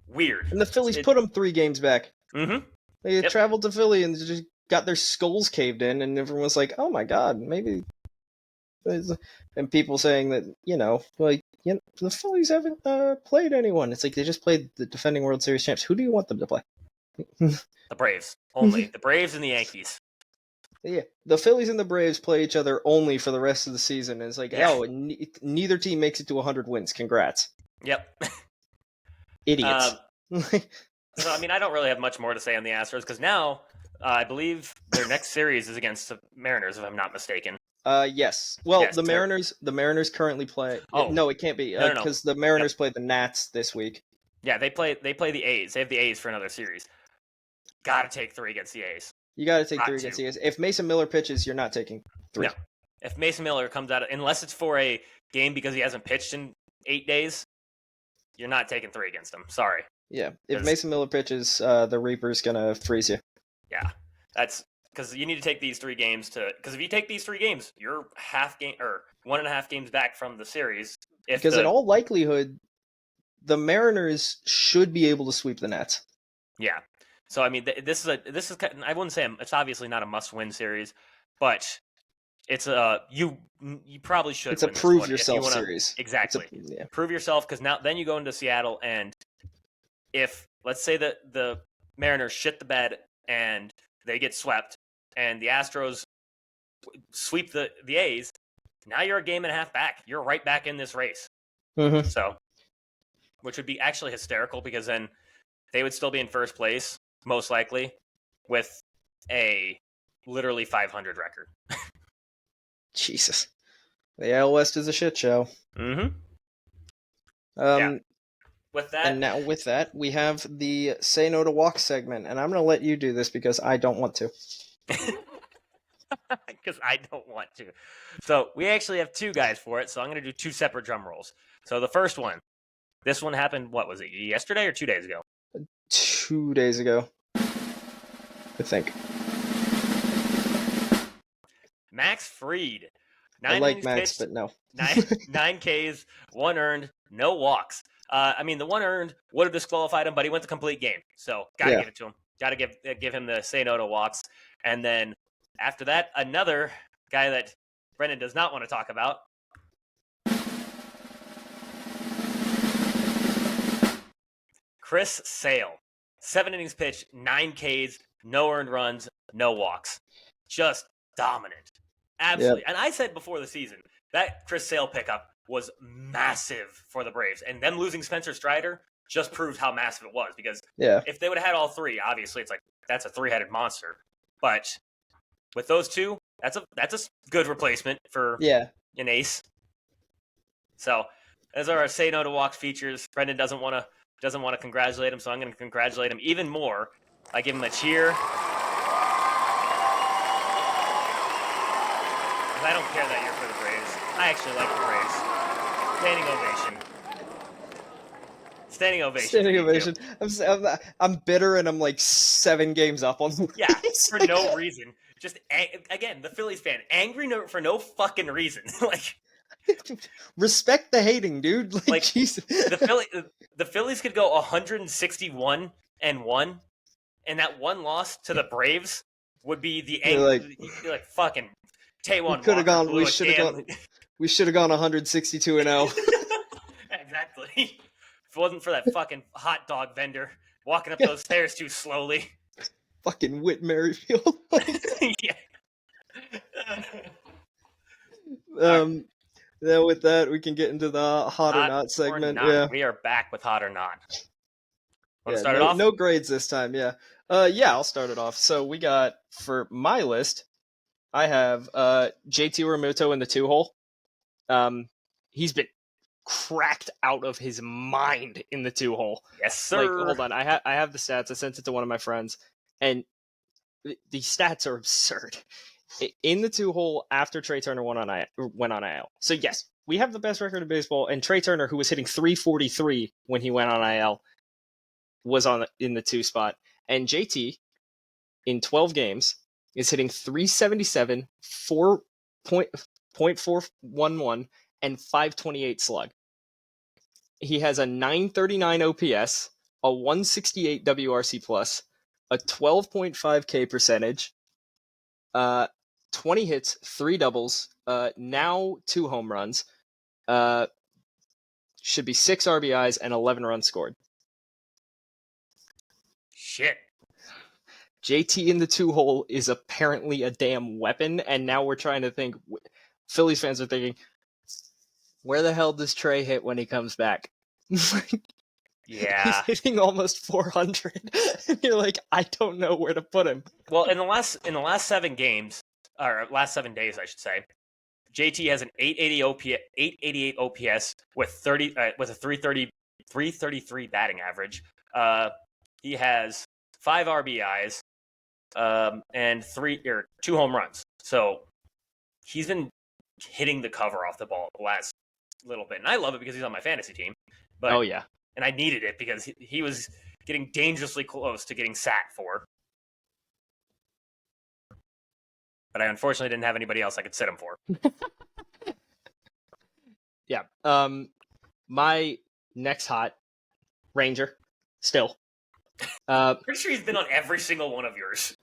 weird. And the Phillies put them 3 games back. Mm-hmm. They traveled to Philly and just got their skulls caved in, and everyone was like, oh my God, maybe. And people saying that, the Phillies haven't played anyone. It's like they just played the defending World Series champs. Who do you want them to play? The Braves. Only. The Braves and the Yankees. Yeah, the Phillies and the Braves play each other only for the rest of the season. And it's like, neither team makes it to 100 wins. Congrats. Yep. Idiots. So, I mean, I don't really have much more to say on the Astros because now I believe their next series is against the Mariners, if I'm not mistaken. Yes. Well, yes, the Mariners currently play. Oh no, it can't be because the Mariners play the Nats this week. Yeah, they play the A's. They have the A's for another series. Got to take 3 against the A's. You got to take 3 against the A's. If Mason Miller pitches, you're not taking 3. No. If Mason Miller comes out, unless it's for a game because he hasn't pitched in 8 days, you're not taking 3 against him. Sorry. Yeah. If Mason Miller pitches, the Reaper's gonna freeze you. Yeah. That's because you need to take these 3 games because if you take these 3 games, you're 1.5 games back from the series. Because in all likelihood, the Mariners should be able to sweep the Nats. Yeah. So I mean, this is I wouldn't say it's obviously not a must-win series, but it's you probably should. It's a prove yourself series. Exactly. Prove yourself because then you go into Seattle, and if let's say that the Mariners shit the bed and they get swept, and the Astros sweep the A's, now you're a game and a half back. You're right back in this race. Mm-hmm. So, which would be actually hysterical because then they would still be in first place, most likely, with a literally 500 record. Jesus. The AL West is a shit show. Mm-hmm. With that, and now with that, we have the Say No to Walk segment, and I'm going to let you do this because I don't want to. Because I don't want to. So we actually have 2 guys for it, so I'm going to do 2 separate drum rolls. So the first one, this one happened, what was it, yesterday or 2 days ago? 2 days ago, I think. Max Fried. I like Max, but no. 9 Ks, 1 earned, no walks. I mean, the 1 earned would have disqualified him, but he went the complete game. So, gotta give it to him. Gotta give him the say no to walks. And then after that, another guy that Brendan does not want to talk about. Chris Sale. 7 innings pitched, 9 Ks, no earned runs, no walks. Just dominant. Absolutely. Yep. And I said before the season, that Chris Sale pickup was massive for the Braves. And them losing Spencer Strider just proved how massive it was. Because if they would have had all 3, obviously it's like that's a 3-headed monster. But with those 2, that's a good replacement for an ace. So those are our Say No to Walks features. Brendan doesn't want to congratulate him, so I'm going to congratulate him even more. I give him a cheer. I don't care that you're for the Braves. I actually like the Braves. Standing ovation. I'm bitter, and I'm like 7 games up on them. Yeah, for no reason. Just again, the Phillies fan angry for no fucking reason. Like, respect the hating, dude. Like Jesus. The Phillies could go 161-1, and that 1 loss to the Braves would be the angry, like fucking. We should have gone 162-0. Exactly. If it wasn't for that fucking hot dog vendor walking up those stairs too slowly. Fucking Whit Merrifield. Yeah. Then with that, we can get into the hot or not segment. Yeah, we are back with hot or not. Want to start it off? No grades this time. Yeah. I'll start it off. So we got for my list. I have JT Realmuto in the 2-hole. He's been cracked out of his mind in the 2-hole. Yes, sir. Like, hold on, I have the stats. I sent it to one of my friends, and the stats are absurd. In the 2-hole after Trey Turner went on IL. So yes, we have the best record in baseball, and Trey Turner, who was hitting 343 when he went on IL, was in the 2 spot, and JT in 12 games is hitting 377, 4.411, and 528 slug. He has a 939 OPS, a 168 WRC plus, a 12.5 K percentage, 20 hits, 3 doubles, now 2 home runs, should be 6 RBIs and 11 runs scored. Shit. JT in the 2-hole is apparently a damn weapon, and now we're trying to think. Phillies fans are thinking, where the hell does Trey hit when he comes back? Yeah. He's hitting almost 400, and you're like, I don't know where to put him. Well, in the last 7 games, or last 7 days, I should say, JT has an 888 OPS with a 333 batting average. He has 5 RBIs, and 2 home runs. So he's been hitting the cover off the ball the last little bit, and I love it because he's on my fantasy team. But, oh yeah, and I needed it because he was getting dangerously close to getting sat for. But I unfortunately didn't have anybody else I could sit him for. Yeah. My next hot Ranger, still. Pretty sure he's been on every single one of yours.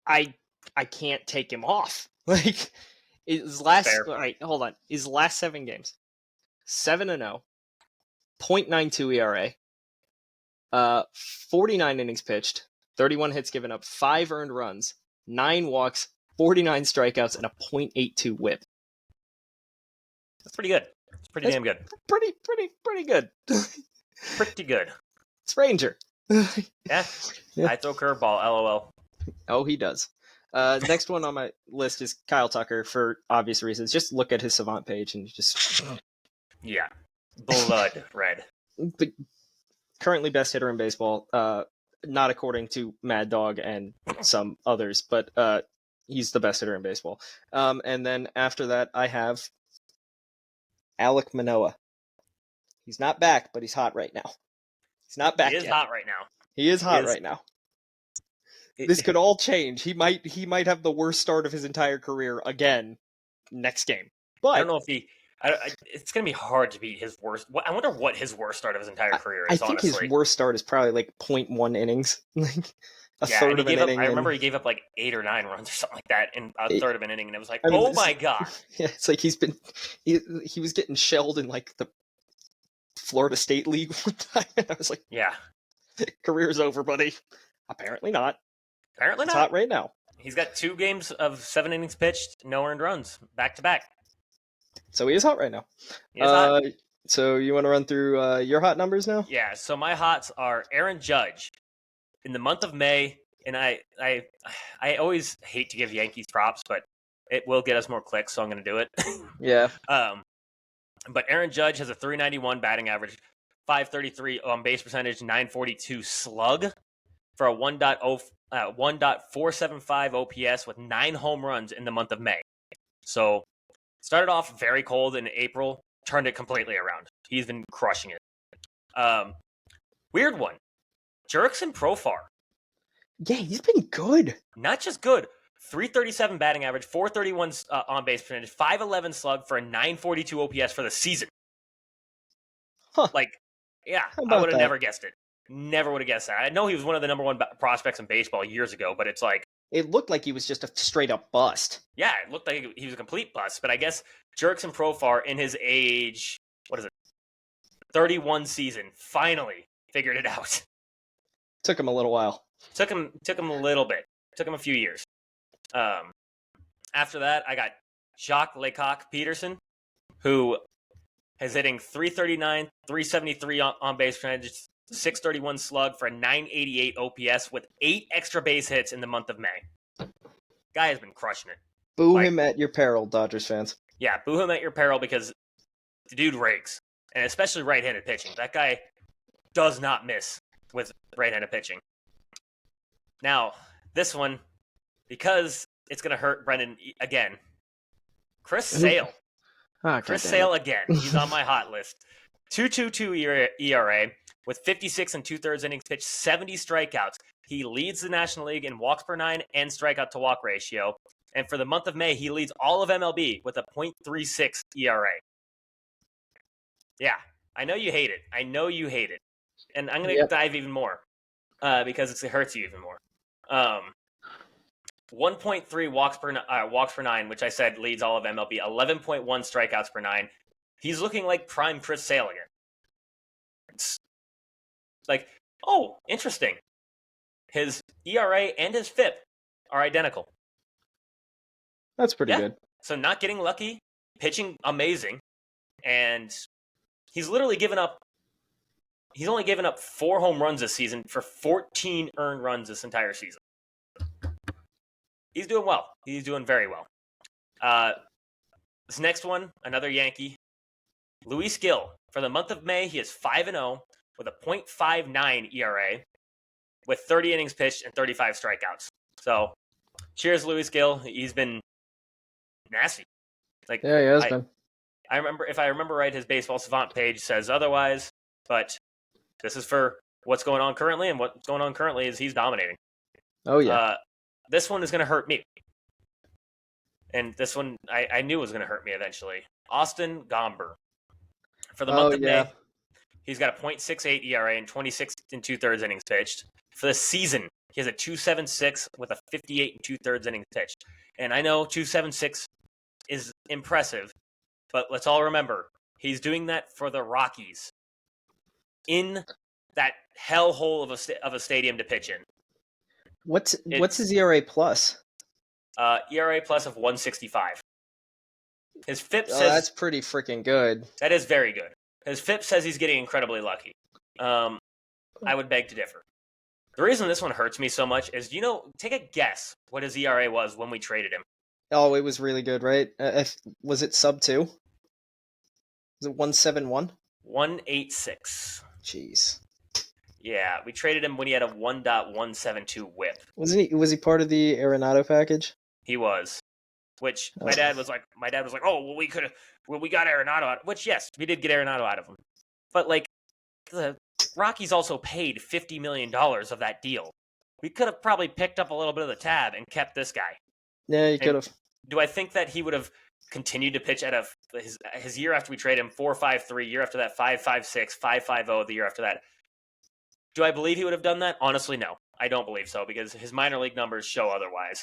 I can't take him off. Like his last. Fair. All right, hold on. His last 7 games, 7-0, 0.92 ERA, 49 innings pitched, 31 hits given up, 5 earned runs, 9 walks, 49 strikeouts, and a .82 WHIP. That's pretty good. It's pretty damn good. Pretty good. Pretty good. It's Ranger. Yeah. I throw curveball, LOL. Oh, he does. Next one on my list is Kyle Tucker for obvious reasons. Just look at his Savant page and just... Yeah. Blood red. But currently best hitter in baseball. Not according to Mad Dog and some others, but he's the best hitter in baseball. And then after that, I have Alek Manoah. He's not back, but he's hot right now. He's not back yet. He is hot right now. He is hot right now. This could all change. He might have the worst start of his entire career again next game. But I don't know if it's going to be hard to beat his worst. I wonder what his worst start of his entire career is. I think honestly, his worst start is probably like 0.1 innings, like a third of an inning. I remember he gave up like 8 or 9 runs or something like that in a third of an inning, and it was like, oh my god! Yeah, it's like he was getting shelled in like the Florida State League one time, and I was like, yeah, career's over, buddy. Apparently not. Apparently not. It's hot right now. He's got 2 games of 7 innings pitched, no earned runs, back to back. So he is hot right now. He is hot. So you want to run through your hot numbers now? Yeah. So my hots are Aaron Judge in the month of May, and I always hate to give Yankees props, but it will get us more clicks, so I'm going to do it. Yeah. But Aaron Judge has a 391 batting average, 533 on base percentage, 942 slug for a 1.475 OPS with 9 home runs in the month of May. So started off very cold in April, turned it completely around. He's been crushing it. Weird one. Jurickson Profar. Yeah, he's been good. Not just good. 337 batting average, 431 on base percentage, 511 slug for a 942 OPS for the season. Huh. Like, yeah, I would have never guessed it. Never would have guessed that. I know he was one of the number 1 prospects in baseball years ago, but it's like... It looked like he was just a straight up bust. Yeah, it looked like he was a complete bust, but I guess Jurickson Profar in his age, 31 season, finally figured it out. Took him a little while. Took him a little bit. Took him a few years. After that, I got Jacques Lecoq Peterson, who is hitting 339, 373 on base percentage, 631 slug for a 988 OPS with 8 extra base hits in the month of May. Guy has been crushing it. Boo him at your peril, Dodgers fans. Yeah, boo him at your peril because the dude rakes. And especially right-handed pitching. That guy does not miss with right-handed pitching. Now, this one, because it's going to hurt Brendan again. Chris Sale. Chris Sale again. He's on my hot list. 2.22 ERA with 56 and 2/3 innings pitched, 70 strikeouts. He leads the National League in walks per nine and strikeout to walk ratio. And for the month of May, he leads all of MLB with a .36 ERA. Yeah, I know you hate it. And I'm going to dive even more because it hurts you even more. 1.3 walks per nine, which I said leads all of MLB. 11.1 strikeouts per nine. He's looking like prime Chris Sale again. It's like, oh, interesting. His ERA and his FIP are identical. That's pretty good. So not getting lucky, pitching amazing, and he's literally given up. He's only given up 4 home runs this season for 14 earned runs this entire season. He's doing well. He's doing very well. This next one, another Yankee, Luis Gil. For the month of May, he is 5-0 with a .59 ERA, with 30 innings pitched and 35 strikeouts. So, cheers, Luis Gil. He's been nasty. Like, yeah, he has been. If I remember right, his Baseball Savant page says otherwise, but this is for what's going on currently, and what's going on currently is he's dominating. Oh, yeah. This one is going to hurt me. And this one, I knew was going to hurt me eventually. Austin Gomber. For the month of May, he's got a .68 ERA and 26 and 2/3 innings pitched. For the season, he has a 2.76 with a 58 and 2/3 innings pitched. And I know 2.76 is impressive, but let's all remember, he's doing that for the Rockies in that hellhole of a stadium to pitch in. What's his ERA plus? ERA plus of 1.65. His FIP says that's pretty freaking good. That is very good. His FIP says he's getting incredibly lucky. I would beg to differ. The reason this one hurts me so much is, take a guess what his ERA was when we traded him. Oh, it was really good, right? Was it sub 2? Was it 1.71? 1.86. Jeez. Yeah, we traded him when he had a 1.172 whip. Was he part of the Arenado package? He was. Which my dad was like, oh, well, we got Arenado out. Which, yes, we did get Arenado out of him. But, the Rockies also paid $50 million of that deal. We could have probably picked up a little bit of the tab and kept this guy. Yeah, you could have. Do I think that he would have continued to pitch at his year after we traded him, 4.53, year after that, 5.56, 5.50 the year after that? Do I believe he would have done that? Honestly, no. I don't believe so, because his minor league numbers show otherwise.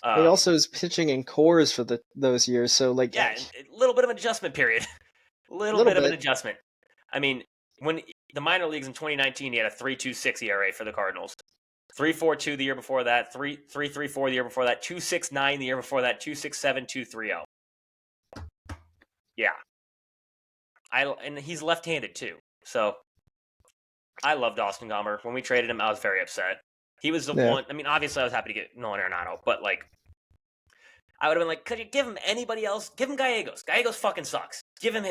He also is pitching in cores for those years, so a little bit of an adjustment period. little bit of an adjustment. I mean, when the minor leagues in 2019, he had a 3.26 ERA for the Cardinals, 3.42 the year before that, 3.34 the year before that, 2.69 the year before that, 2.67, 2.30. Yeah, and he's left-handed too, so I loved Austin Gomber. When we traded him, I was very upset. He was the one. I mean, obviously, I was happy to get Nolan Arenado, but I would have been like, could you give him anybody else? Give him Gallegos. Gallegos fucking sucks. Give him.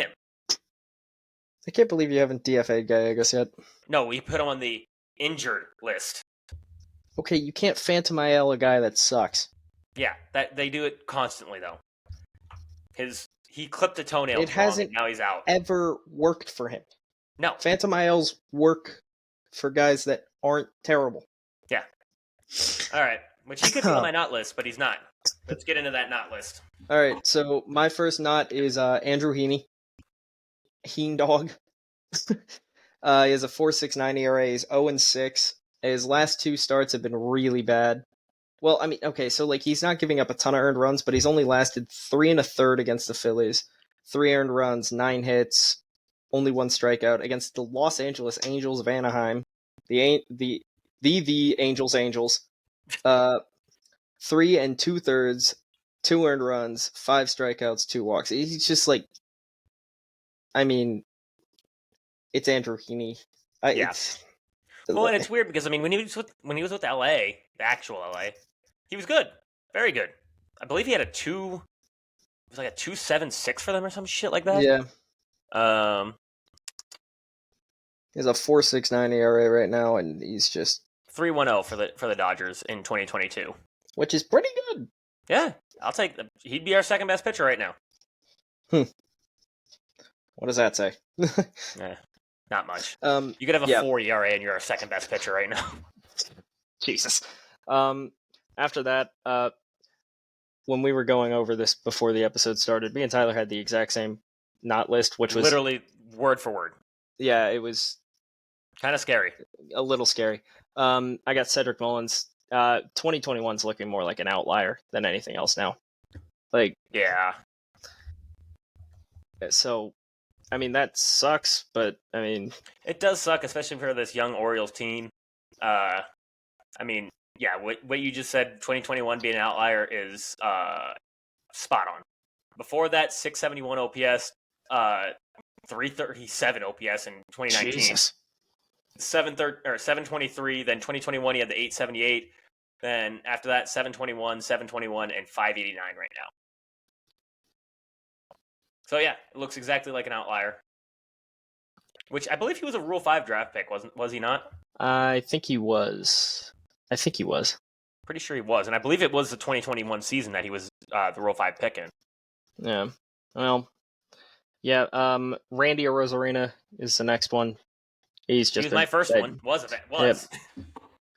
I can't believe you haven't DFA'd Gallegos yet. No, we put him on the injured list. Okay, you can't Phantom IL a guy that sucks. Yeah, that they do it constantly though. He clipped a toenail. It hasn't now he's out. Ever worked for him. No. Phantom ILs work for guys that aren't terrible. Yeah. All right. Which he could be on my not list, but he's not. Let's get into that not list. All right. So my first not is Andrew Heaney. Heen Dog. He has a 4.69 ERA. He's 0-6. His last 2 starts have been really bad. Well, I mean, okay, so he's not giving up a ton of earned runs, but he's only lasted 3 1/3 against the Phillies. 3 earned runs, 9 hits, only 1 strikeout against the Los Angeles Angels of Anaheim. The Angels. 3 2/3, 2 earned runs, 5 strikeouts, 2 walks. He's just I mean, it's Andrew Heaney. Yeah. Well, and it's weird because when he was with LA, the actual LA, he was good, very good. I believe he had it was like a 2.76 for them or some shit like that. Yeah. He has a 4.69 ERA right now, and he's just 3.10 for the Dodgers in 2022, which is pretty good. Yeah, I'll take. He'd be our second best pitcher right now. What does that say? Not much. You could have a 4 ERA and you're our second best pitcher right now. Jesus. After that, when we were going over this before the episode started, me and Tyler had the exact same not list, which was literally word for word. Yeah, it was kind of scary. A little scary. I got Cedric Mullins. 2021's looking more like an outlier than anything else now. Yeah. So, I mean, that sucks, but I mean, it does suck, especially for this young Orioles team. I mean, yeah, what you just said, 2021 being an outlier is spot on. Before that, 671 OPS, 337 OPS in 2019. Jesus. 723. Then 2021, he had the 878. Then after that, 721, and 589 right now. So yeah, it looks exactly like an outlier. Which I believe he was a Rule 5 draft pick, was he not? I think he was. Pretty sure he was, and I believe it was the 2021 season that he was the Rule 5 pick in. Yeah. Well. Yeah. Randy Arozarena is the next one. He was my first one. Was.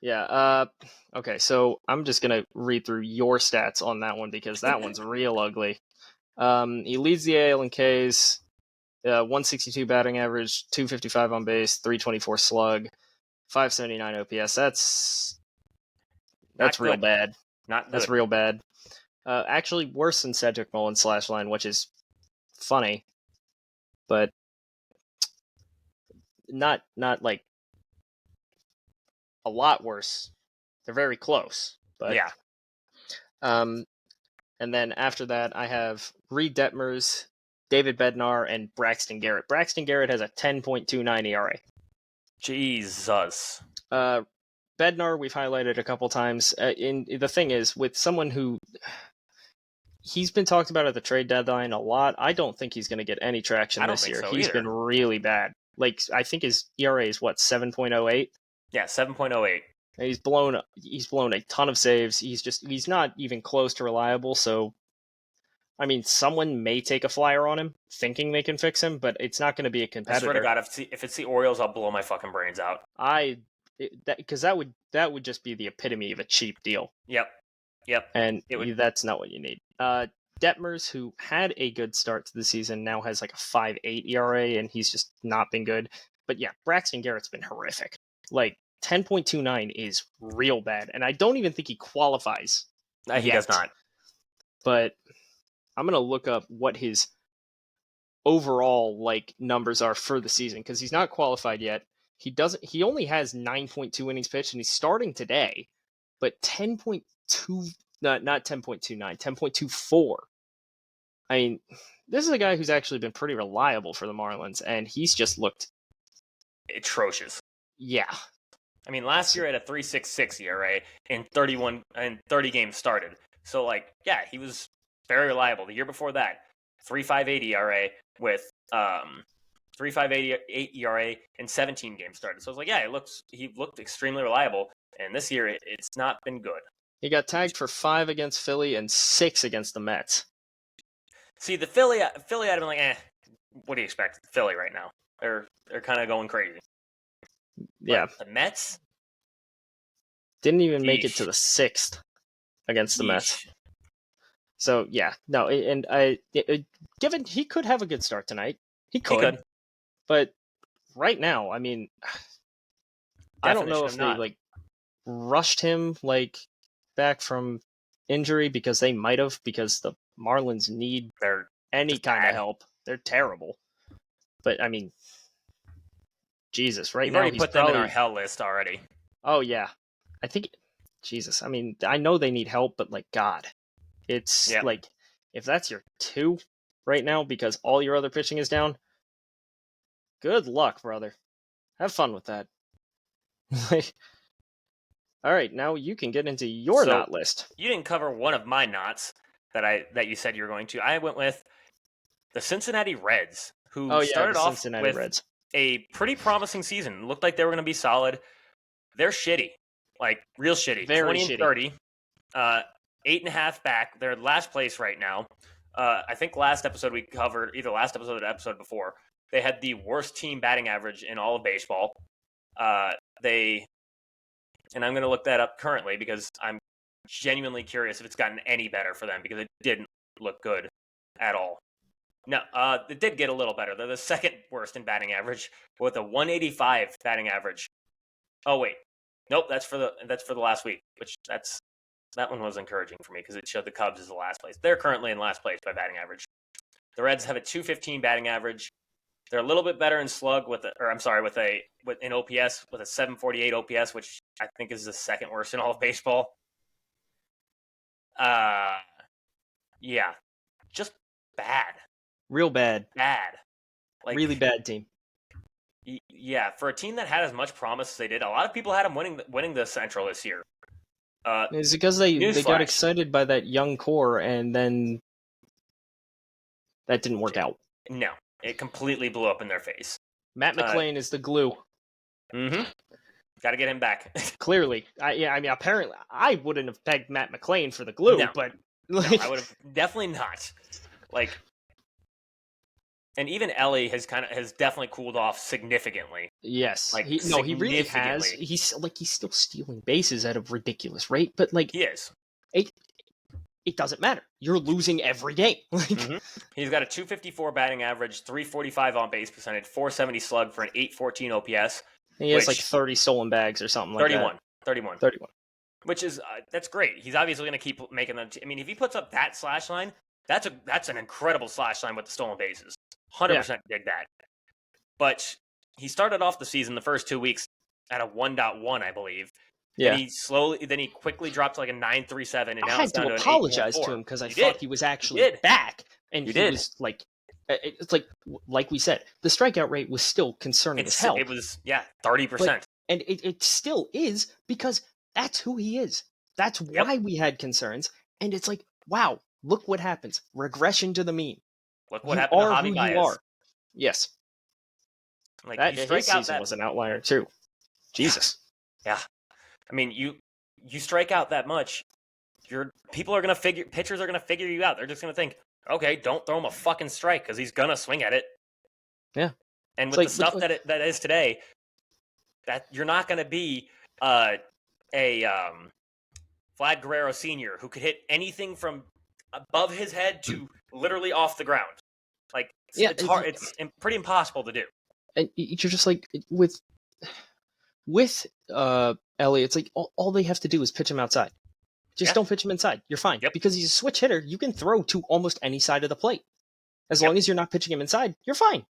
Yeah. Okay. So I'm just gonna read through your stats on that one because that one's real ugly. He leads the AL in Ks. 162 batting average, 255 on base, 324 slug, 579 OPS. That's real bad. That's real bad. Actually, worse than Cedric Mullins /line, which is funny, but not like a lot worse. They're very close, but yeah. And then after that, I have Reed Detmers, David Bednar, and Braxton Garrett. Braxton Garrett has a 10.29 ERA. Jesus. Bednar, we've highlighted a couple times. The thing is, with someone who he's been talked about at the trade deadline a lot, I don't think he's going to get any traction this year. He's been really bad. I think his ERA is 7.08? Yeah, 7.08. He's blown a ton of saves. He's not even close to reliable. So, I mean, someone may take a flyer on him, thinking they can fix him, but it's not going to be a competitor. I swear to God, if it's the Orioles, I'll blow my fucking brains out. Because that would just be the epitome of a cheap deal. Yep. And that's not what you need. Detmers, who had a good start to the season, now has like a 5.8 ERA, and he's just not been good. But yeah, Braxton Garrett's been horrific. 10.29 is real bad, and I don't even think he qualifies. He does not. But I'm gonna look up what his overall numbers are for the season because he's not qualified yet. He only has 9.2 innings pitched, and he's starting today. But 10.2, not 10.29, 10.24. I mean, this is a guy who's actually been pretty reliable for the Marlins, and he's just looked atrocious. Yeah. I mean, last year at a 3.66 ERA in 30 games started. So, he was very reliable. The year before that, 3.58 ERA with 3.58 ERA in 17 games started. So I was he looked extremely reliable. And this year, it's not been good. He got tagged for 5 against Philly and 6 against the Mets. See, the Philly, I'd have been what do you expect? Philly right now, they're kind of going crazy. Yeah, but the Mets didn't even make it to the 6th against the Mets. So yeah, no, and given he could have a good start tonight, he could. But right now, I mean, I don't know if they rushed him back from injury because they might have, because the Marlins need any kind of help. They're terrible. But I mean, Jesus, right now he's put them in our hell list already. Oh yeah, I think Jesus. I mean, I know they need help, but God, it's if that's your 2 right now because all your other pitching is down, good luck, brother. Have fun with that. All right, now you can get into your not list. You didn't cover one of my knots. that you said you were going to. I went with the Cincinnati Reds, who the started off Cincinnati with Reds. a pretty promising season. It looked like they were going to be solid. They're shitty, like real shitty. Very 20 shitty. and 30, 8.5 back. They're last place right now. I think last episode we covered, either last episode or the episode before, they had the worst team batting average in all of baseball. And I'm going to look that up currently because I'm genuinely curious if it's gotten any better for them, because it didn't look good at all. No, it did get a little better. They're the second worst in batting average with a 185 batting average. Oh wait, nope, that's for the last week, which that one was encouraging for me because it showed the Cubs as the last place. They're currently in last place by batting average. The Reds have a 215 batting average. They're a little bit better in slug in OPS with a 748 OPS, which I think is the second worst in all of baseball. Yeah, just bad. Real bad. Bad. Like, really bad team. Yeah, for a team that had as much promise as they did, a lot of people had them winning the Central this year. Is it because they got excited by that young core and then that didn't work out? No, it completely blew up in their face. Matt McClain is the glue. Mm-hmm. Got to get him back. Clearly. Apparently, I wouldn't have pegged Matt McClain for the glue, but... No, I would have definitely not. And even Ellie has definitely cooled off significantly. Yes, he really has. He's still stealing bases at a ridiculous rate, but he is. It doesn't matter. You're losing every game. He's got a 254 batting average, 345 on base percentage, 470 slug for an 814 OPS. He has 30 stolen bags or something like that. 31. Which is that's great. He's obviously going to keep making them. If he puts up that slash line, that's an incredible slash line with the stolen bases. 100% dig that. But he started off the season the first 2 weeks at a 1.1, I believe. Yeah. And then he quickly dropped to like a 9.37, and now I had to apologize to him because I thought he was actually back, and was like, it's like we said, the strikeout rate was still concerning as hell. It was 30%, and it still is because that's who he is. That's why we had concerns, and it's like, wow, look what happens. Regression to the mean. Look what happened to Javi Baez. You are. Yes. His season was an outlier too. Jesus. Yeah. You strike out that much, pitchers are gonna figure you out. They're just gonna think, okay, don't throw him a fucking strike because he's gonna swing at it. Yeah. And with the stuff that is today, that you're not gonna be Vlad Guerrero Sr. who could hit anything from above his head to literally off the ground. It's hard. It's pretty impossible to do. And you're just like with Ellie, it's like all they have to do is pitch him outside. Just don't pitch him inside. You're fine. Because he's a switch hitter. You can throw to almost any side of the plate. As long as you're not pitching him inside, you're fine.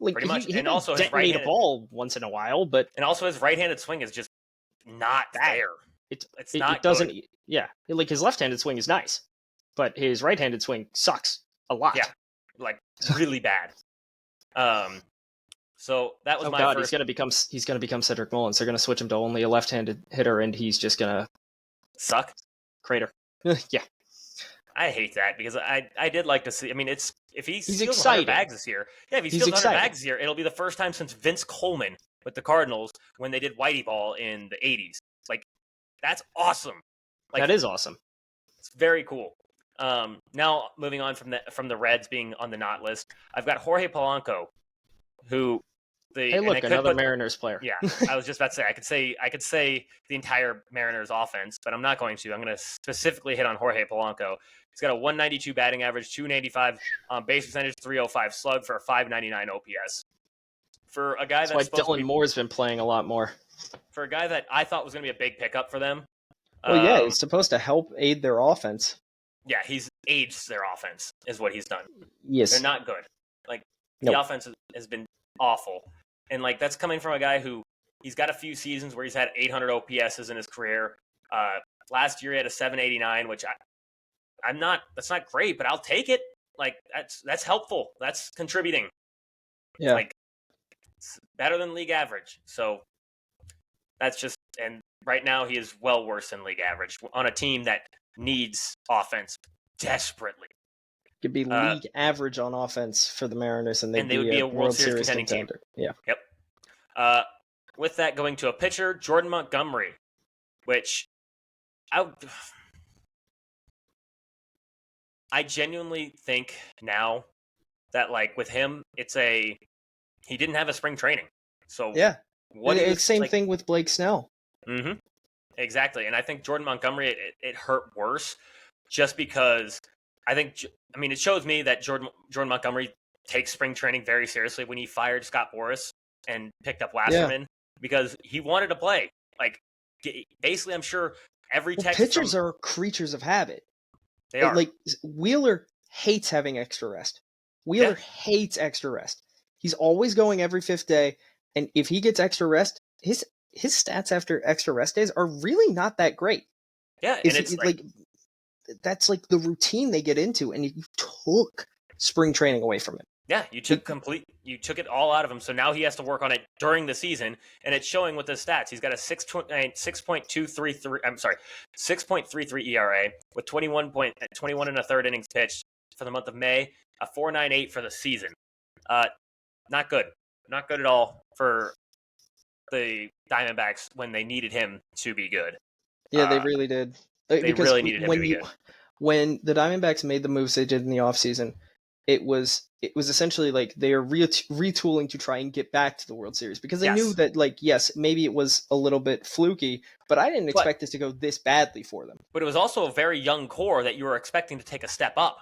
Pretty much. He also detonate a ball once in a while, but... And also his right-handed swing is just not there. It doesn't... Good. Yeah. His left-handed swing is nice, but his right-handed swing sucks a lot. Yeah. Really bad. So that was my first... He's gonna become Cedric Mullins. They're gonna switch him to only a left-handed hitter, and he's just gonna suck. Crater. Yeah. I hate that because I did like to see. If he steals 100 bags this year, if he steals 100 bags this year, it'll be the first time since Vince Coleman with the Cardinals when they did Whitey Ball in the '80s. That's awesome. That is awesome. It's very cool. Now moving on from the Reds being on the not list, I've got Jorge Polanco, who another Mariners player. Yeah, I was just about to say I could say the entire Mariners offense, but I'm not going to. I'm going to specifically hit on Jorge Polanco. He's got a 192 batting average, 285 base percentage, 305 slug for a 599 OPS. For a guy that's Dylan Moore's been playing a lot more. For a guy that I thought was going to be a big pickup for them. Well, he's supposed to help aid their offense. Yeah, he's aged their offense, is what he's done. Yes. They're not good. The offense has been awful. And, that's coming from a guy who, he's got a few seasons where he's had 800 OPSs in his career. Last year he had a 789, which that's not great, but I'll take it. That's helpful. That's contributing. Yeah. It's better than league average. So, that's just, and right now he is well worse than league average on a team that needs offense desperately. Could be league average on offense for the Mariners, and they would be a World Series contending contender. Team. Yeah. Yep. With that, going to a pitcher, Jordan Montgomery, which I genuinely think now that, like, with him, he didn't have a spring training. So yeah, it's same thing with Blake Snell. Mm-hmm. Exactly. And I think Jordan Montgomery, it hurt worse just because it shows me that Jordan Montgomery takes spring training very seriously when he fired Scott Boras and picked up Wasserman because he wanted to play. Like, basically, I'm sure every pitchers are creatures of habit. They are. Like, Wheeler hates having extra rest. Wheeler hates extra rest. He's always going every fifth day, and if he gets extra rest, his stats after extra rest days are really not that great. Yeah, and it's like that's like the routine they get into, and you took spring training away from him. Yeah, you took it all out of him. So now he has to work on it during the season, and it's showing with his stats. He's got a 6.33 ERA with 21 and a third innings pitched for the month of May, a 4.98 for the season. Not good at all for the Diamondbacks when they needed him to be good. Yeah, they really did. They really needed him to be good. When the Diamondbacks made the moves they did in the offseason, it was essentially like they are retooling to try and get back to the World Series because they knew that, like, yes, maybe it was a little bit fluky, but I didn't expect this to go this badly for them. But it was also a very young core that you were expecting to take a step up,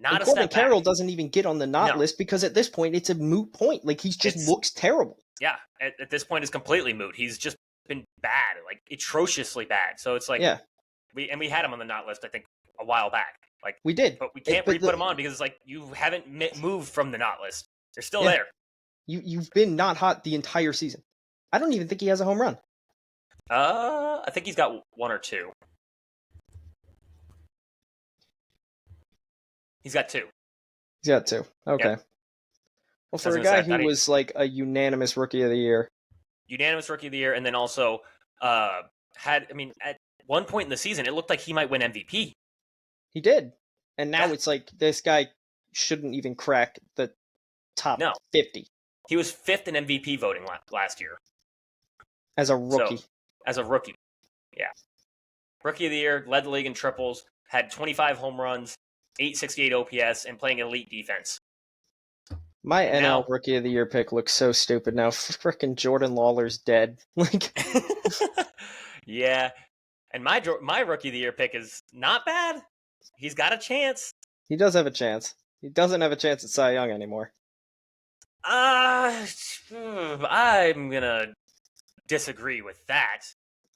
not a Corbin step back. Carroll doesn't even get on the not list because at this point it's a moot point. Like, he just looks terrible. Yeah, at this point it's completely moot. He's just been bad, like atrociously bad. So it's like, we had him on the not list, I think, a while back. Like, we did, but we can't re-put him on because it's like you haven't moved from the not list. They're still there. You've been not hot the entire season. I don't even think he has a home run. I think he's got one or two. He's got two. Okay. Yep. Well, for a guy who was like a unanimous Rookie of the Year, and then also at one point in the season, it looked like he might win MVP. He did. And now it's like this guy shouldn't even crack the top 50. He was 5th in MVP voting last year. As a rookie. Yeah. Rookie of the Year, led the league in triples, had 25 home runs, 868 OPS, and playing elite defense. My NL Rookie of the Year pick looks so stupid now. Frickin' Jordan Lawler's dead. Like, yeah. And my Rookie of the Year pick is not bad. He's got a chance. He does have a chance. He doesn't have a chance at Cy Young anymore. I'm going to disagree with that.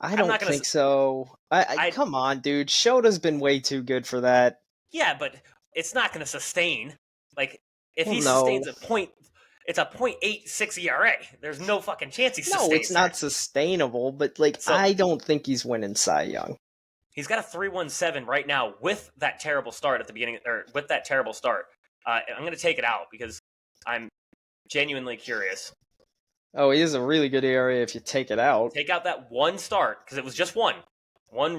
I don't think so. Come on, dude. Shota's been way too good for that. Yeah, but it's not going to sustain. Like, if he sustains it's a 0.86 ERA. There's no fucking chance he sustains. No, it's not sustainable, but I don't think he's winning Cy Young. He's got a 3.17 right now with that terrible start at the beginning, or with that terrible start. I'm going to take it out because I'm genuinely curious. Oh, he is a really good ERA if you take it out. Take out that one start, because it was just one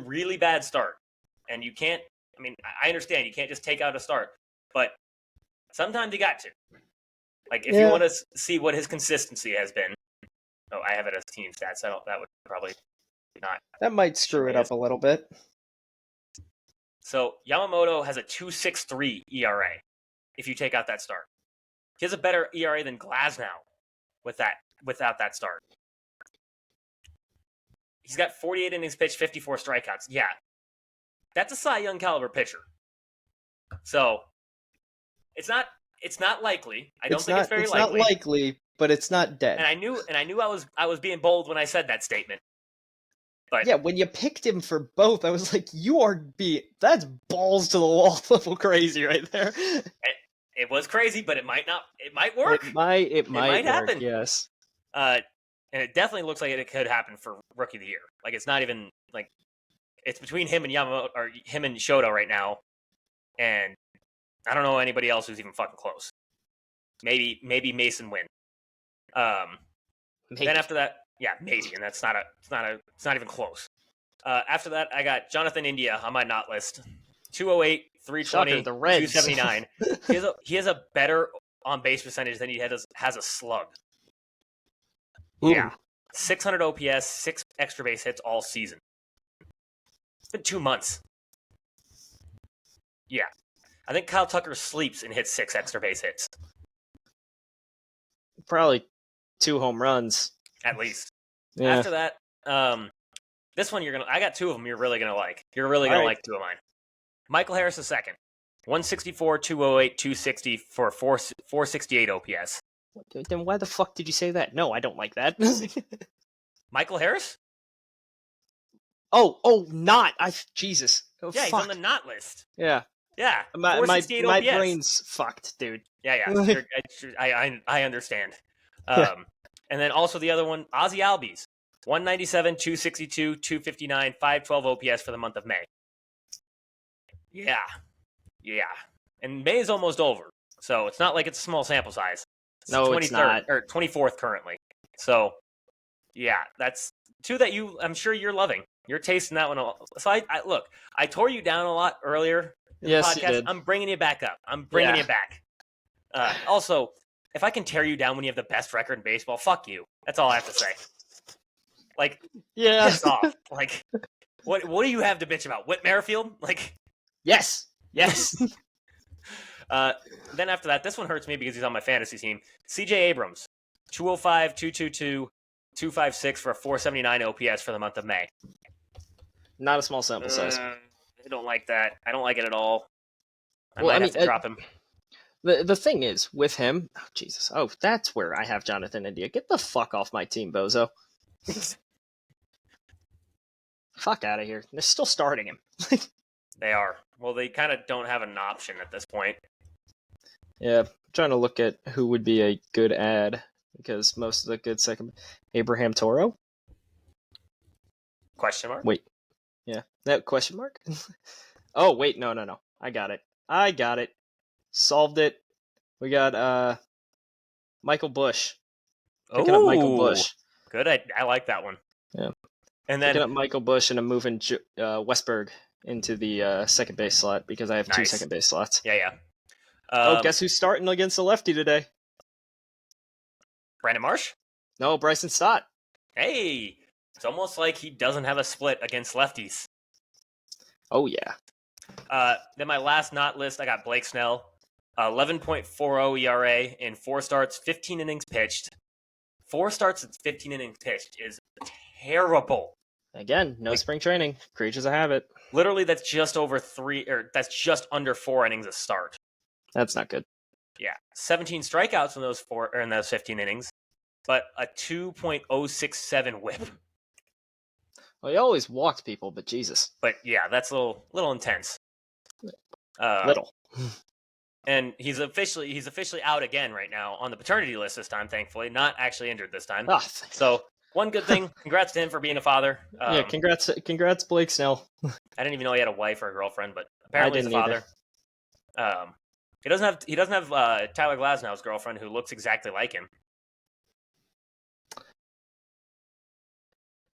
really bad start. And you can't, I understand you can't just take out a start, but sometimes you got to. Like, if you want to see what his consistency has been. Oh, I have it as team stats. That would probably not. That might screw it up a little bit. So Yamamoto has a 2.63 ERA if you take out that start. He has a better ERA than Glasnow without that start. He's got 48 innings pitched, 54 strikeouts. Yeah. That's a Cy Young caliber pitcher. So it's not likely. I don't think it's very likely. It's not likely, but it's not dead. And I knew I was being bold when I said that statement. But yeah, when you picked him for both, I was like, that's balls to the wall level crazy right there. It was crazy, but it might not. It might work. It might happen. Yes. And it definitely looks like it could happen for Rookie of the Year. Like, it's not even like it's between him and Yamamoto, or him and Shota right now, and I don't know anybody else who's even fucking close. Maybe Mason Wynn. Then after that, maybe, and it's not even close. After that, I got Jonathan India on my not list. 208, 320, Shocker, the Reds. 279. He has a better on-base percentage than he has a slug. Ooh. Yeah. 600 OPS, 6 extra base hits all season. It's been 2 months. Yeah. I think Kyle Tucker sleeps and hits 6 extra base hits. Probably 2 home runs. At least. Yeah. After that, this one I got 2 of them you're really going to like. You're really going to like 2 of mine. Michael Harris II. 164, 208, 260 for 468 OPS. Then why the fuck did you say that? No, I don't like that. Michael Harris? Not. Jesus. Oh, yeah, fuck. He's on the not list. Yeah. Yeah. My 468 OPS. brain's fucked, dude. Yeah. I understand. Yeah. And then also the other one, Ozzy Albies. 197, 262, 259, 512 OPS for the month of May. Yeah. And May is almost over, so it's not like it's a small sample size. It's no, it's not. Or 24th currently. So, yeah, that's 2 that I'm sure you're loving. You're tasting that one. So look, I tore you down a lot earlier in the podcast. You did. I'm bringing you back up. I'm bringing you back. Also, if I can tear you down when you have the best record in baseball, fuck you. That's all I have to say. Like, piss off. Like, what do you have to bitch about? Whit Merrifield? Like, yes. Then after that, this one hurts me because he's on my fantasy team. CJ Abrams, 205, 222, 256 for a 479 OPS for the month of May. Not a small sample size. I don't like that. I don't like it at all. I might have to drop him. The thing is, with him... Oh, Jesus. Oh, that's where I have Jonathan India. Get the fuck off my team, bozo. Fuck out of here. They're still starting him. They are. Well, they kind of don't have an option at this point. Yeah, I'm trying to look at who would be a good ad, because most of the good second... Abraham Toro? Question mark? Wait. Yeah. That question mark? Oh, wait. No. I got it. Solved it. We got Michael Bush. Picking up Michael Bush. Good. I like that one. Yeah. And then picking up Michael Bush and I'm moving Westberg into the second base slot because I have 2 second base slots. Yeah. Guess who's starting against the lefty today? Brandon Marsh? No, Bryson Stott. Hey, it's almost like he doesn't have a split against lefties. Oh, yeah. Then my last not list, I got Blake Snell. 11.40 ERA in 4 starts, 15 innings pitched. 4 starts and 15 innings pitched is terrible. Again, no spring training. Creatures of habit. Literally, that's just that's just under 4 innings a start. That's not good. Yeah, 17 strikeouts in those 15 innings, but a 2.067 WHIP. Well, he always walked people, but Jesus. But yeah, that's a little intense. Little. And he's officially out again right now on the paternity list this time, thankfully. Not actually injured this time. So one good thing. Congrats to him for being a father. Yeah, congrats, Blake Snell. I didn't even know he had a wife or a girlfriend, but apparently he's a father. He doesn't have Tyler Glasnow's girlfriend, who looks exactly like him.